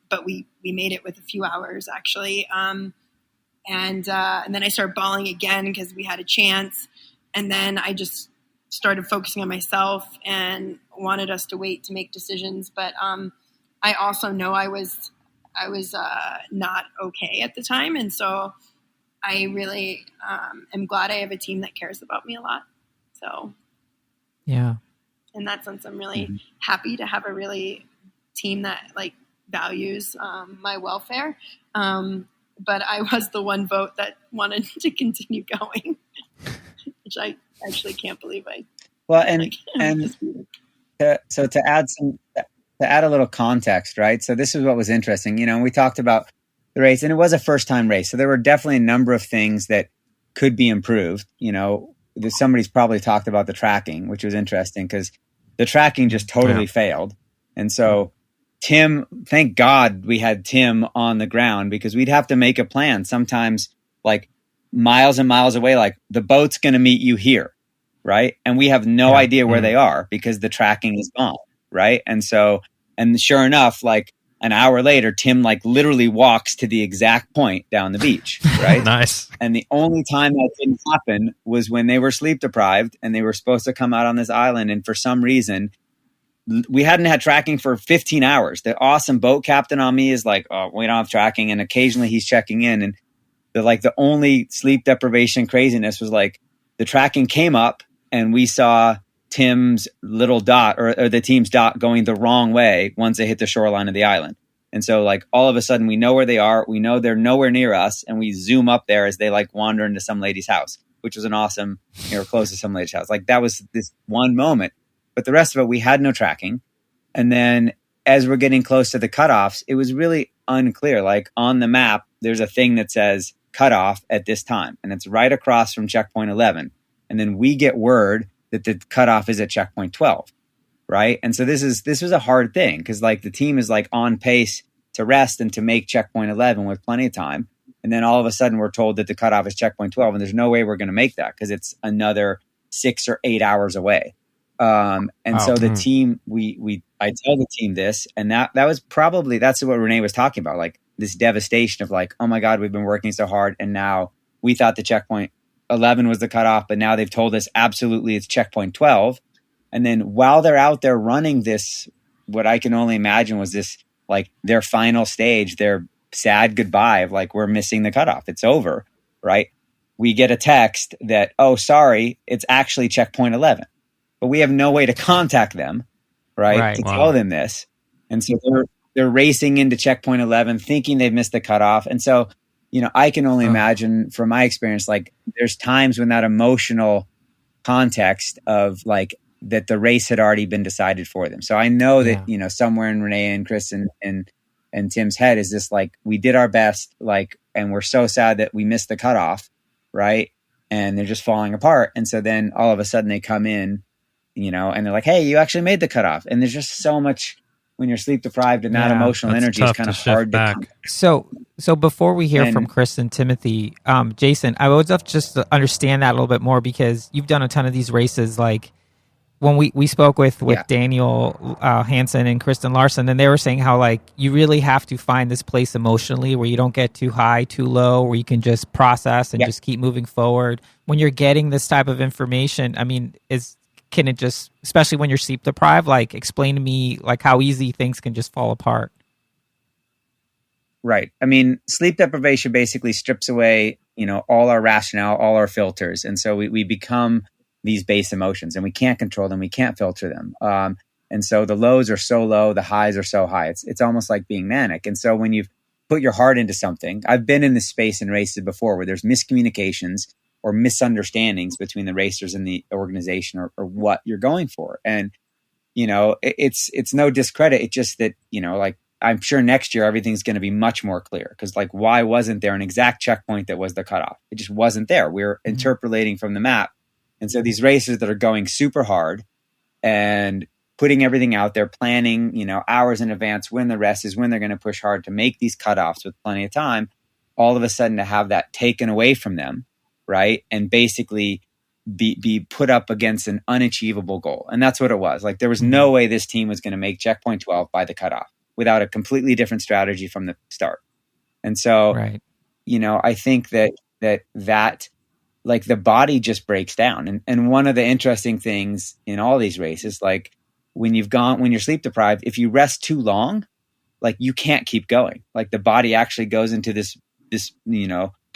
but we made it with a few hours actually. And then I started bawling again because we had a chance. And then I just started focusing on myself and wanted us to wait to make decisions. But I also know I was not okay at the time. And so I really am glad I have a team that cares about me a lot. So yeah, in that sense, I'm really happy to have a really team that like values my welfare. But I was the one vote that wanted to continue going, which I actually can't believe I. Well, to add a little context, right? So this is what was interesting. You know, we talked about the race, and it was a first time race. So there were definitely a number of things that could be improved. Somebody's probably talked about the tracking, which was interesting because the tracking just totally failed. And so Tim, thank God we had Tim on the ground, because we'd have to make a plan sometimes like miles and miles away, like the boat's going to meet you here. Right. And we have no idea where they are because the tracking is gone. Right. And sure enough, like an hour later, Tim like literally walks to the exact point down the beach. Right. Nice. And the only time that didn't happen was when they were sleep deprived and they were supposed to come out on this island. And for some reason, we hadn't had tracking for 15 hours. The awesome boat captain on me is like, oh, we don't have tracking. And occasionally he's checking in. And the only sleep deprivation craziness was like the tracking came up and we saw Tim's little dot or the team's dot going the wrong way once they hit the shoreline of the island. And so like all of a sudden we know where they are. We know they're nowhere near us. And we zoom up there as they like wander into some lady's house, which was an awesome, close to some lady's house. Like that was this one moment. But the rest of it, we had no tracking. And then as we're getting close to the cutoffs, it was really unclear. Like on the map, there's a thing that says cutoff at this time. And it's right across from checkpoint 11. And then we get word that the cutoff is at checkpoint 12. Right. And so this was a hard thing because like the team is like on pace to rest and to make checkpoint 11 with plenty of time. And then all of a sudden we're told that the cutoff is checkpoint 12. And there's no way we're going to make that because it's another 6 or 8 hours away. So the team, I tell the team this, and that was probably, that's what Renee was talking about, like this devastation of like, oh my God, we've been working so hard. And now we thought the checkpoint 11 was the cutoff, but now they've told us absolutely it's checkpoint 12. And then while they're out there running this, what I can only imagine was this, like their final stage, their sad goodbye of like, we're missing the cutoff. It's over. Right. We get a text that, oh, sorry, it's actually checkpoint 11. But we have no way to contact them, right? To tell them this. And so they're racing into checkpoint 11, thinking they've missed the cutoff. And so, I can only imagine from my experience, like there's times when that emotional context of like that the race had already been decided for them. So I know that, somewhere in Renee and Chris and Tim's head is this like, we did our best, like, and we're so sad that we missed the cutoff, right? And they're just falling apart. And so then all of a sudden they come in, and they're like, hey, you actually made the cutoff. And there's just so much when you're sleep deprived and that emotional energy is kind of hard to come. So before we hear from Chris and Timothy, Jason, I would love just to understand that a little bit more because you've done a ton of these races. Like when we spoke with Daniel Hansen and Kristen Larson, and they were saying how like you really have to find this place emotionally where you don't get too high, too low, where you can just process and just keep moving forward. When you're getting this type of information, I mean, can it just, especially when you're sleep deprived, like explain to me like how easy things can just fall apart? Right. I mean, sleep deprivation basically strips away, all our rationale, all our filters. And so we become these base emotions and we can't control them. We can't filter them. And so the lows are so low, the highs are so high. It's almost like being manic. And so when you've put your heart into something, I've been in this space in races before where there's miscommunications or misunderstandings between the racers and the organization or what you're going for. And, it's no discredit. It's just that, like, I'm sure next year, everything's going to be much more clear because like, why wasn't there an exact checkpoint that was the cutoff? It just wasn't there. We're interpolating from the map. And so these racers that are going super hard and putting everything out there, planning, hours in advance when the rest is, when they're going to push hard to make these cutoffs with plenty of time, all of a sudden to have that taken away from them, right? And basically be put up against an unachievable goal. And that's what it was. Like there was no way this team was going to make checkpoint 12 by the cutoff without a completely different strategy from the start. And so, I think that like the body just breaks down. And one of the interesting things in all these races, like when you're sleep deprived, if you rest too long, like you can't keep going. Like the body actually goes into this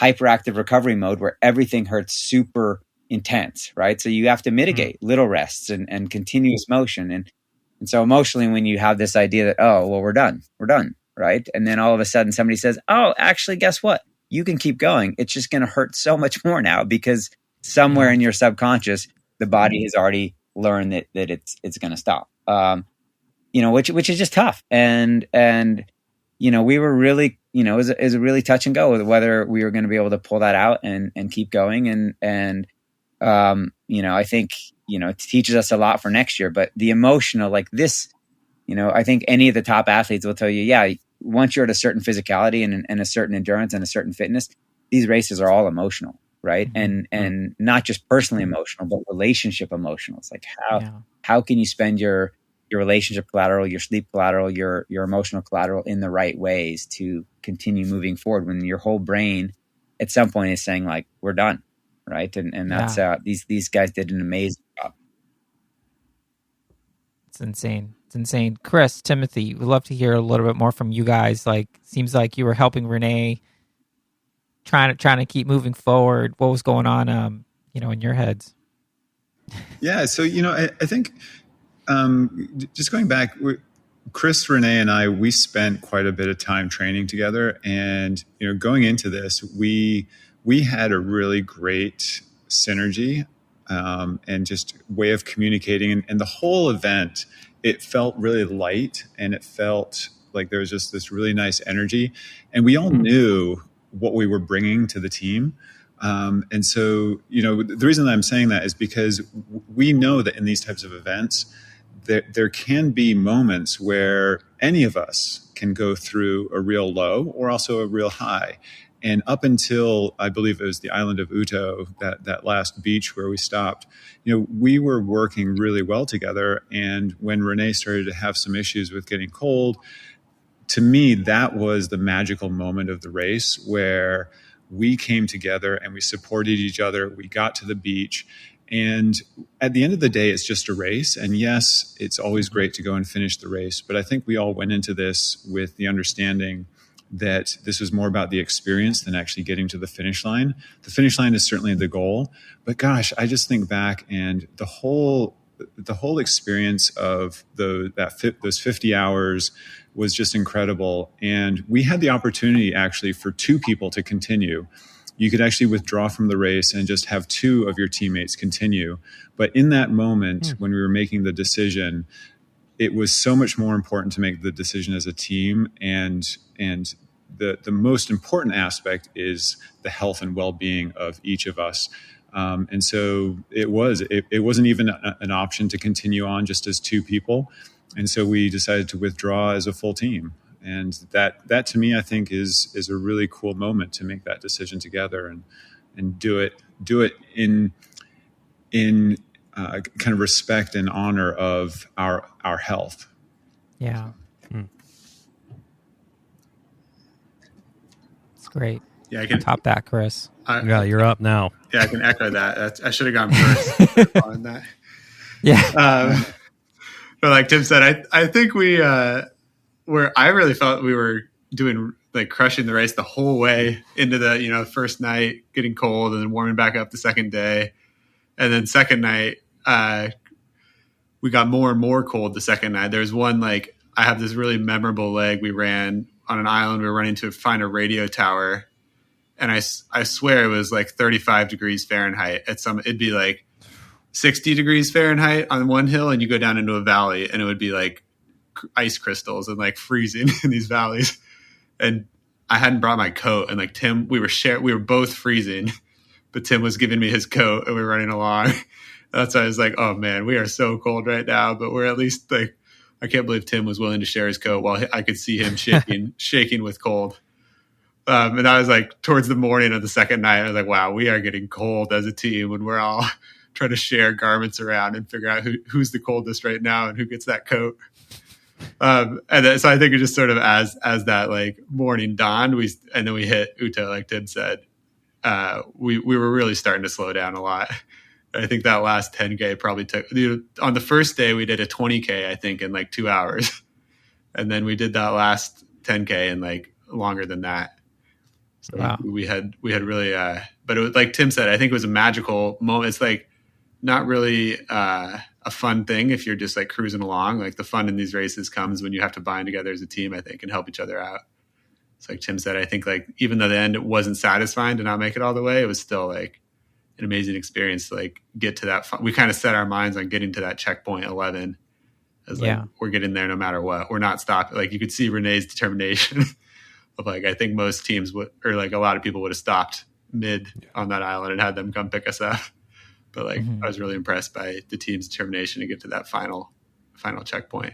hyperactive recovery mode where everything hurts super intense, right? So you have to mitigate little rests and continuous motion. And so emotionally, when you have this idea that, oh, well, we're done, right? And then all of a sudden somebody says, oh, actually, guess what? You can keep going. It's just going to hurt so much more now because somewhere in your subconscious, the body has already learned that it's going to stop. Which is just tough. And we were really, it was a really touch and go with whether we were going to be able to pull that out and keep going. And I think, it teaches us a lot for next year, but the emotional, like this, I think any of the top athletes will tell you, yeah, once you're at a certain physicality and a certain endurance and a certain fitness, these races are all emotional, right? And not just personally emotional, but relationship emotional. It's like how can you spend your relationship collateral, your sleep collateral, your emotional collateral in the right ways to continue moving forward when your whole brain at some point is saying like, we're done. Right. And that's, these guys did an amazing job. It's insane. It's insane. Chris, Timothy, we'd love to hear a little bit more from you guys. Like, seems like you were helping Renee trying to keep moving forward. What was going on, in your heads? Yeah. So, I think, just going back, Chris, Renee, and I, we spent quite a bit of time training together, and going into this, we had a really great synergy and just way of communicating, and the whole event, it felt really light, and it felt like there was just this really nice energy, and we all knew what we were bringing to the team. And so, the reason that I'm saying that is because we know that in these types of events, there can be moments where any of us can go through a real low or also a real high. And up until, I believe it was the island of Uto, that last beach where we stopped, we were working really well together. And when Renee started to have some issues with getting cold, to me, that was the magical moment of the race where we came together and we supported each other. We got to the beach. And at the end of the day, it's just a race. And yes, it's always great to go and finish the race. But I think we all went into this with the understanding that this was more about the experience than actually getting to the finish line. The finish line is certainly the goal. But gosh, I just think back, and the whole experience of those 50 hours was just incredible. And we had the opportunity actually for 2 people to continue. You could actually withdraw from the race and just have 2 of your teammates continue. But in that moment, when we were making the decision, it was so much more important to make the decision as a team. And the most important aspect is the health and well-being of each of us. And so it wasn't even an option to continue on just as 2 people. And so we decided to withdraw as a full team. And that to me, I think is a really cool moment to make that decision together and do it in kind of respect and honor of our health. Yeah. It's great. Yeah, I can top that, Chris. You're up now. Yeah, I can echo that. I should have gone first on that. Yeah. But like Tim said, I think I really felt we were doing like crushing the race the whole way into the first night, getting cold, and then warming back up the second day, and then second night we got more and more cold. The second night, there was one I have this really memorable leg we ran on an island. We were running to find a radio tower, and I swear it was like 35 degrees Fahrenheit. It'd be like 60 degrees Fahrenheit on one hill, and you go down into a valley, and it would be like ice crystals and like freezing in these valleys. And I hadn't brought my coat, and like Tim, we were both freezing, but Tim was giving me his coat, and we were running along. That's why I was like, oh man, we are so cold right now, but we're at least like, I can't believe Tim was willing to share his coat while I could see him shaking with cold. And I was like, towards the morning of the second night, I was like, wow, we are getting cold as a team when we're all trying to share garments around and figure out who's the coldest right now and who gets that coat. So I think it just sort of as that like morning dawned, and then we hit Uto, like Tim said, we were really starting to slow down a lot. I think that last 10K probably took, on the first day we did a 20K, I think, in like 2 hours. And then we did that last 10K in like longer than that. So wow. we had really, but it was like Tim said, I think it was a magical moment. It's like not really a fun thing if you're just like cruising along. Like the fun in these races comes when you have to bind together as a team, I think, and help each other out. It's like Tim said, I think like even though the end it wasn't satisfying to not make it all the way, it was still like an amazing experience to like get to that. We kind of set our minds on getting to that checkpoint 11 It's like, we're getting there no matter what. We're not stopping. Like you could see Renee's determination of like, I think most teams would, or like a lot of people would have stopped mid on that island and had them come pick us up. But like, I was really impressed by the team's determination to get to that final checkpoint.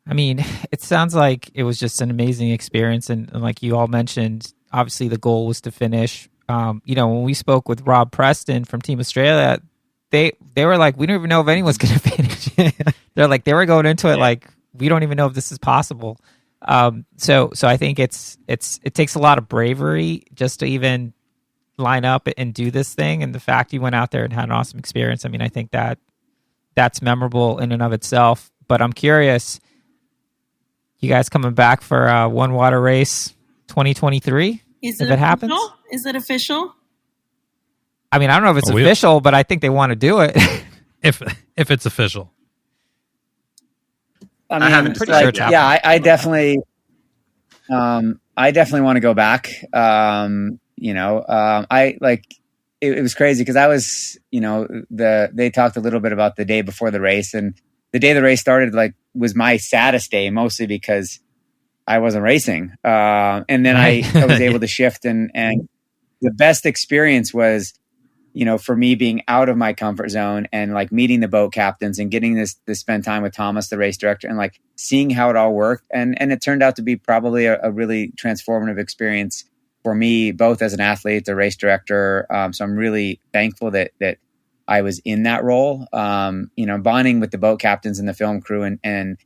I mean, it sounds like it was just an amazing experience. And like you all mentioned, obviously the goal was to finish. When we spoke with Rob Preston from Team Australia, they were like, we don't even know if anyone's going to finish. They're like, they were going into it like, we don't even know if this is possible. So I think it takes a lot of bravery just to even line up and do this thing. And the fact you went out there and had an awesome experience, I mean, I think that's memorable in and of itself. But I'm curious, you guys coming back for One Water Race 2023? If it happens? Is it official? I mean, I don't know if it's official, but I think they want to do it. if it's official. I mean, I haven't pretty decided sure yet. it's I definitely want to go back. It was crazy because I was, they talked a little bit about the day before the race, and the day the race started, like, was my saddest day, mostly because I wasn't racing. And then I was able to shift, and the best experience was, for me being out of my comfort zone and like meeting the boat captains and getting this spend time with Thomas, the race director, and like seeing how it all worked. And it turned out to be probably a really transformative experience for me, both as an athlete, the race director. So I'm really thankful that I was in that role, bonding with the boat captains and the film crew. And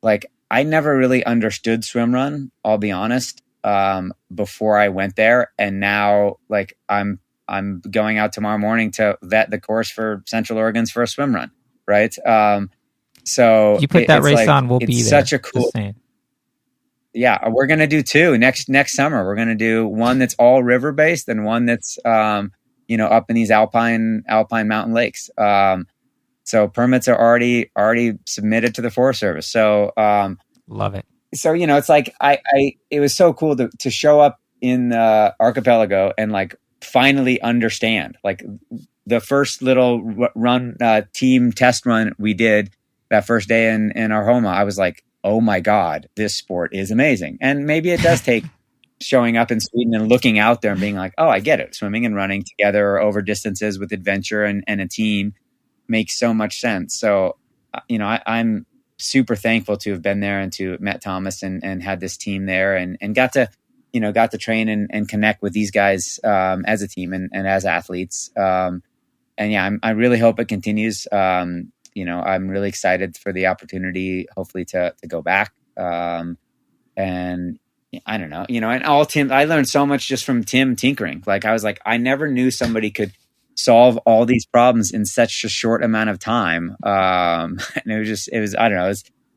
like, I never really understood swim run, I'll be honest, before I went there. And now, like, I'm going out tomorrow morning to vet the course for Central Oregon's first swim run. Right. So you put that race like, on, we'll be there. Such a cool. Yeah. We're going to do two next summer. We're going to do one that's all river based and one that's, up in these alpine mountain lakes. So permits are already submitted to the Forest Service. So, love it. So, it's like, it was so cool to show up in the archipelago and like finally understand, like, the first little run, team test run we did that first day in our home. I was like, oh my God, this sport is amazing. And maybe it does take showing up in Sweden and looking out there and being like, oh, I get it. Swimming and running together over distances with adventure and a team makes so much sense. So, I'm super thankful to have been there and to have met Thomas and had this team there and got to train and connect with these guys as a team and as athletes. I really hope it continues. I'm really excited for the opportunity, hopefully to go back. And I don't know, and all Tim, I learned so much just from Tim tinkering. Like, I was like, I never knew somebody could solve all these problems in such a short amount of time. And it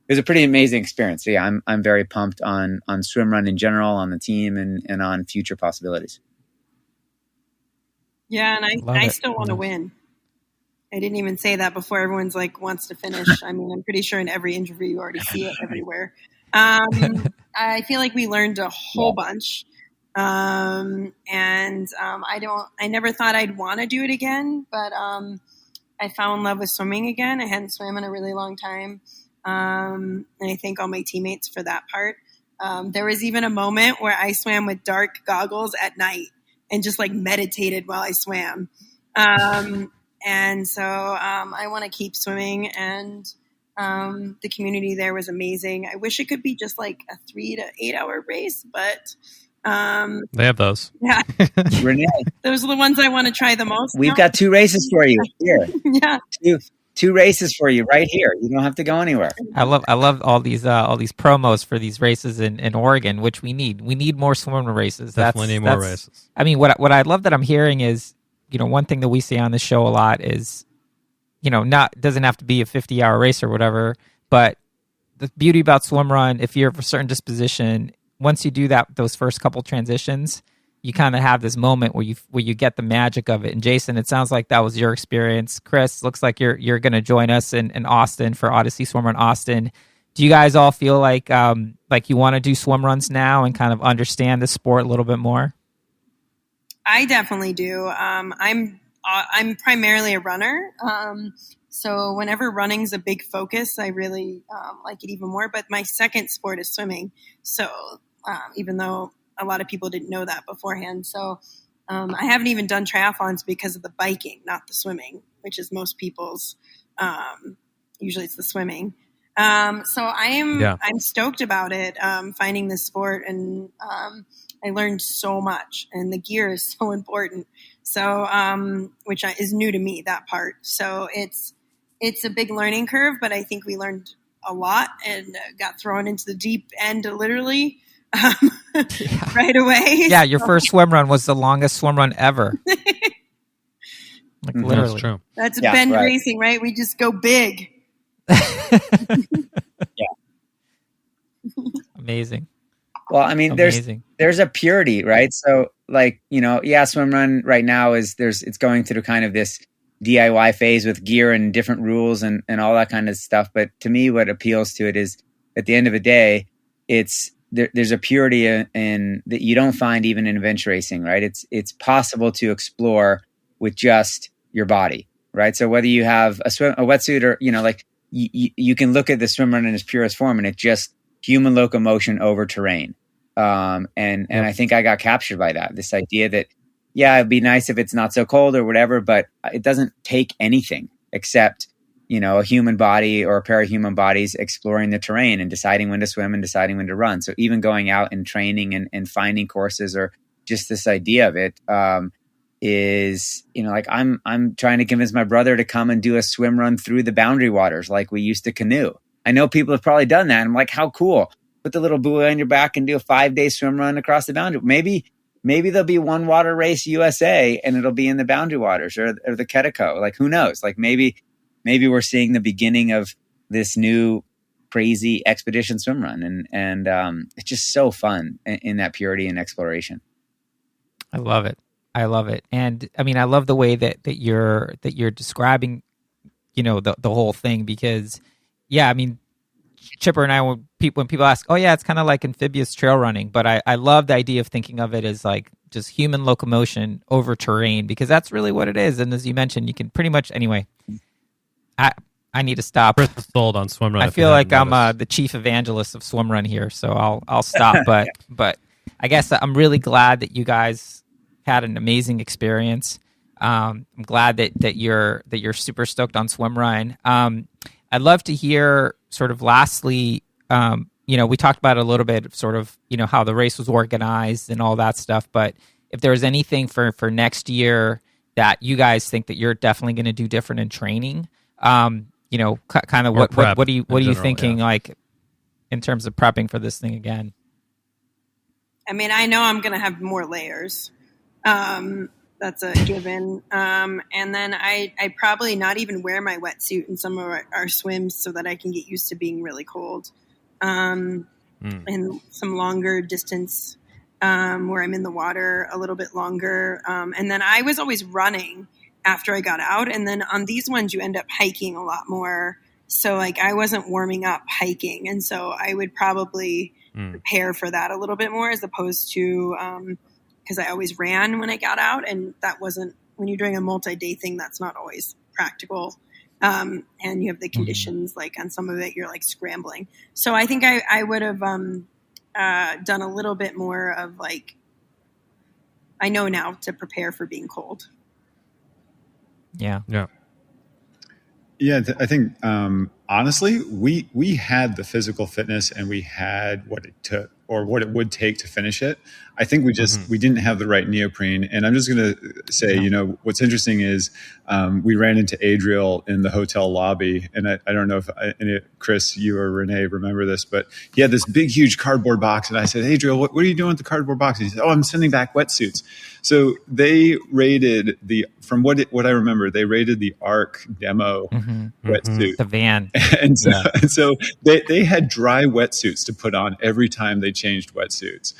was a pretty amazing experience. So yeah, I'm very pumped on swim run in general, on the team and on future possibilities. Yeah. And I still want to win. I didn't even say that before everyone's like wants to finish. I mean, I'm pretty sure in every interview you already see it everywhere. I feel like we learned a whole bunch. I never thought I'd want to do it again, but I fell in love with swimming again. I hadn't swam in a really long time. And I thank all my teammates for that part. There was even a moment where I swam with dark goggles at night and just like meditated while I swam. And so I want to keep swimming, and the community there was amazing. I wish it could be just like a 3 to 8 hour race, but they have those. Yeah. Renee, those are the ones I want to try the most. We've got 2 races for you here. Yeah. Two races for you right here. You don't have to go anywhere. I love all these promos for these races in Oregon, which we need. We need more swim races. Definitely need more races. I mean, what I love that I'm hearing is, one thing that we see on the show a lot is, doesn't have to be a 50-hour race or whatever, but the beauty about swim run, if you're of a certain disposition, once you do those first couple transitions, you kind of have this moment where you get the magic of it. And Jason, it sounds like that was your experience. Chris, looks like you're going to join us in Austin for Ödyssey Swimrun Austin. Do you guys all feel like you want to do swim runs now and kind of understand the sport a little bit more? I definitely do. I'm primarily a runner. So whenever running's a big focus, I really like it even more. But my second sport is swimming. So even though a lot of people didn't know that beforehand. So I haven't even done triathlons because of the biking, not the swimming, which is most people's. Usually it's the swimming. So I'm stoked about it, finding this sport, and I learned so much, and the gear is so important. So, which is new to me, that part. So it's a big learning curve, but I think we learned a lot and got thrown into the deep end, literally, right away. Yeah, your first swim run was the longest swim run ever. Like literally. That's true. That's bend racing, right? We just go big. Amazing. Well, I mean, there's a purity, right? So like, swim run right now it's going through kind of this DIY phase with gear and different rules and all that kind of stuff. But to me, what appeals to it is at the end of the day, there's a purity in that you don't find even in adventure racing, right? It's possible to explore with just your body, right? So whether you have a wetsuit or, you can look at the swim run in its purest form, and it's just human locomotion over terrain. And I think I got captured by that, this idea that, it'd be nice if it's not so cold or whatever, but it doesn't take anything except, a human body or a pair of human bodies exploring the terrain and deciding when to swim and deciding when to run. So even going out and training and finding courses, or just this idea of it, is, I'm trying to convince my brother to come and do a swim run through the boundary waters like we used to canoe. I know people have probably done that. I'm like, how cool. Put the little buoy on your back and do a 5-day swim run across the boundary. Maybe there'll be one water race USA and it'll be in the boundary waters or the Quetico. Like, who knows? Like maybe we're seeing the beginning of this new crazy expedition swim run. And it's just so fun in that purity and exploration. I love it. And I mean, I love the way that you're describing, the whole thing, because I mean, Chipper and I, when people ask, it's kind of like amphibious trail running, but I love the idea of thinking of it as like just human locomotion over terrain, because that's really what it is. And as you mentioned, you can pretty much, anyway, I need to stop. Chris is sold on swim run. I feel like I'm the chief evangelist of swim run here, so I'll stop. But I guess I'm really glad that you guys had an amazing experience. I'm glad that you're super stoked on swim run. I'd love to hear sort of lastly, we talked about it a little bit, sort of, how the race was organized and all that stuff. But if there was anything for next year that you guys think that you're definitely going to do different in training, kind of what are you thinking, like in terms of prepping for this thing again? I mean, I know I'm going to have more layers. That's a given. And then I probably not even wear my wetsuit in some of our swims so that I can get used to being really cold. And some longer distance where I'm in the water a little bit longer. And then I was always running after I got out. And then on these ones, you end up hiking a lot more. So like I wasn't warming up hiking. And so I would probably prepare for that a little bit more, as opposed to because I always ran when I got out, and that wasn't, when you're doing a multi-day thing, that's not always practical. And you have the conditions, like on some of it, you're like scrambling. So I think I would have done a little bit more of like, I know now to prepare for being cold. Yeah. I think honestly, we had the physical fitness and we had what it took, or what it would take to finish it. I think we didn't have the right neoprene. And I'm just going to say, what's interesting is we ran into Adriel in the hotel lobby. And I don't know if Chris, you or Renee remember this, but he had this big, huge cardboard box. And I said, Adriel, what are you doing with the cardboard box? And he said, I'm sending back wetsuits. So they rated from what I remember, they rated the ARC demo wetsuit. The van. And so they had dry wetsuits to put on every time they changed wetsuits.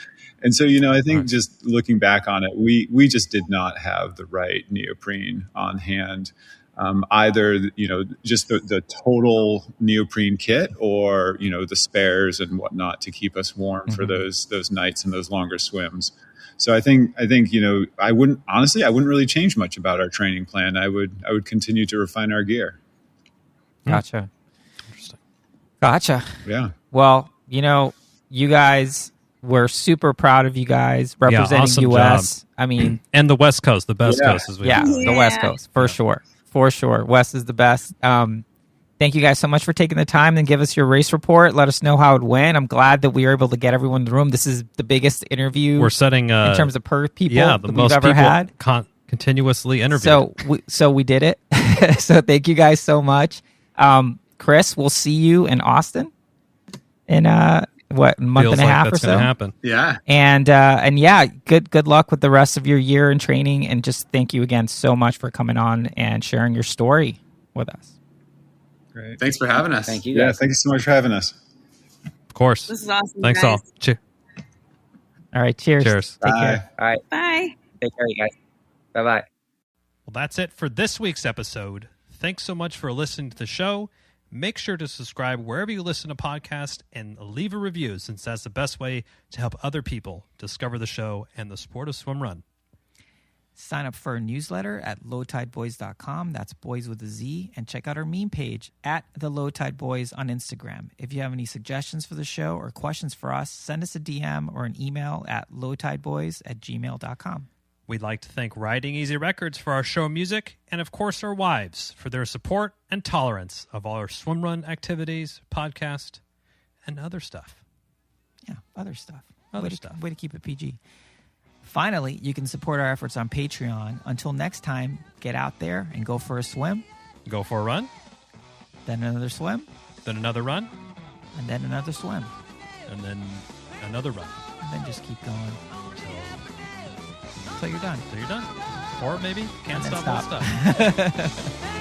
And so, I think just looking back on it, we just did not have the right neoprene on hand. Either, just the total neoprene kit, or, the spares and whatnot to keep us warm for those nights and those longer swims. So I think, I wouldn't really change much about our training plan. I would continue to refine our gear. Gotcha. Interesting. Gotcha. Yeah. Well, you guys, we're super proud of you guys representing awesome U.S. job. I mean, And the West Coast, the best coast as we the West Coast for sure. For sure. West is the best. Thank you guys so much for taking the time and give us your race report. Let us know how it went. I'm glad that we were able to get everyone in the room. This is the biggest interview we're setting in terms of per people the that most we've ever had. Continuously interviewed. So we did it. So thank you guys so much. Chris, we'll see you in Austin in a month and a half or so. Gonna happen. Yeah. And yeah, good luck with the rest of your year in training, and just thank you again so much for coming on and sharing your story with us. Great. Thanks for having us. Thank you. Yeah, Guys. thank you so much for having us. Of course. This is awesome. Thanks guys. all. All right, cheers. Cheers. Take Bye. care. All right. Bye. Take care, you guys. Bye-bye. Well, that's it for this week's episode. Thanks so much for listening to the show. Make sure to subscribe wherever you listen to podcasts and leave a review, since that's the best way to help other people discover the show and the sport of swim run. Sign up for a newsletter at lowtideboys.com. That's boys with a Z. And check out our meme page at the Low Tide Boys on Instagram. If you have any suggestions for the show or questions for us, send us a DM or an email at lowtideboys@gmail.com. We'd like to thank Riding Easy Records for our show music, and of course our wives for their support and tolerance of all our swim run activities, podcast, and other stuff. Yeah, other stuff. Way to keep it PG. Finally, you can support our efforts on Patreon. Until next time, get out there and go for a swim. Go for a run, Then another swim. then another run, And then another swim. and then another run. And then just keep going until you're done. So you're done. Or maybe can't And then stop. stop.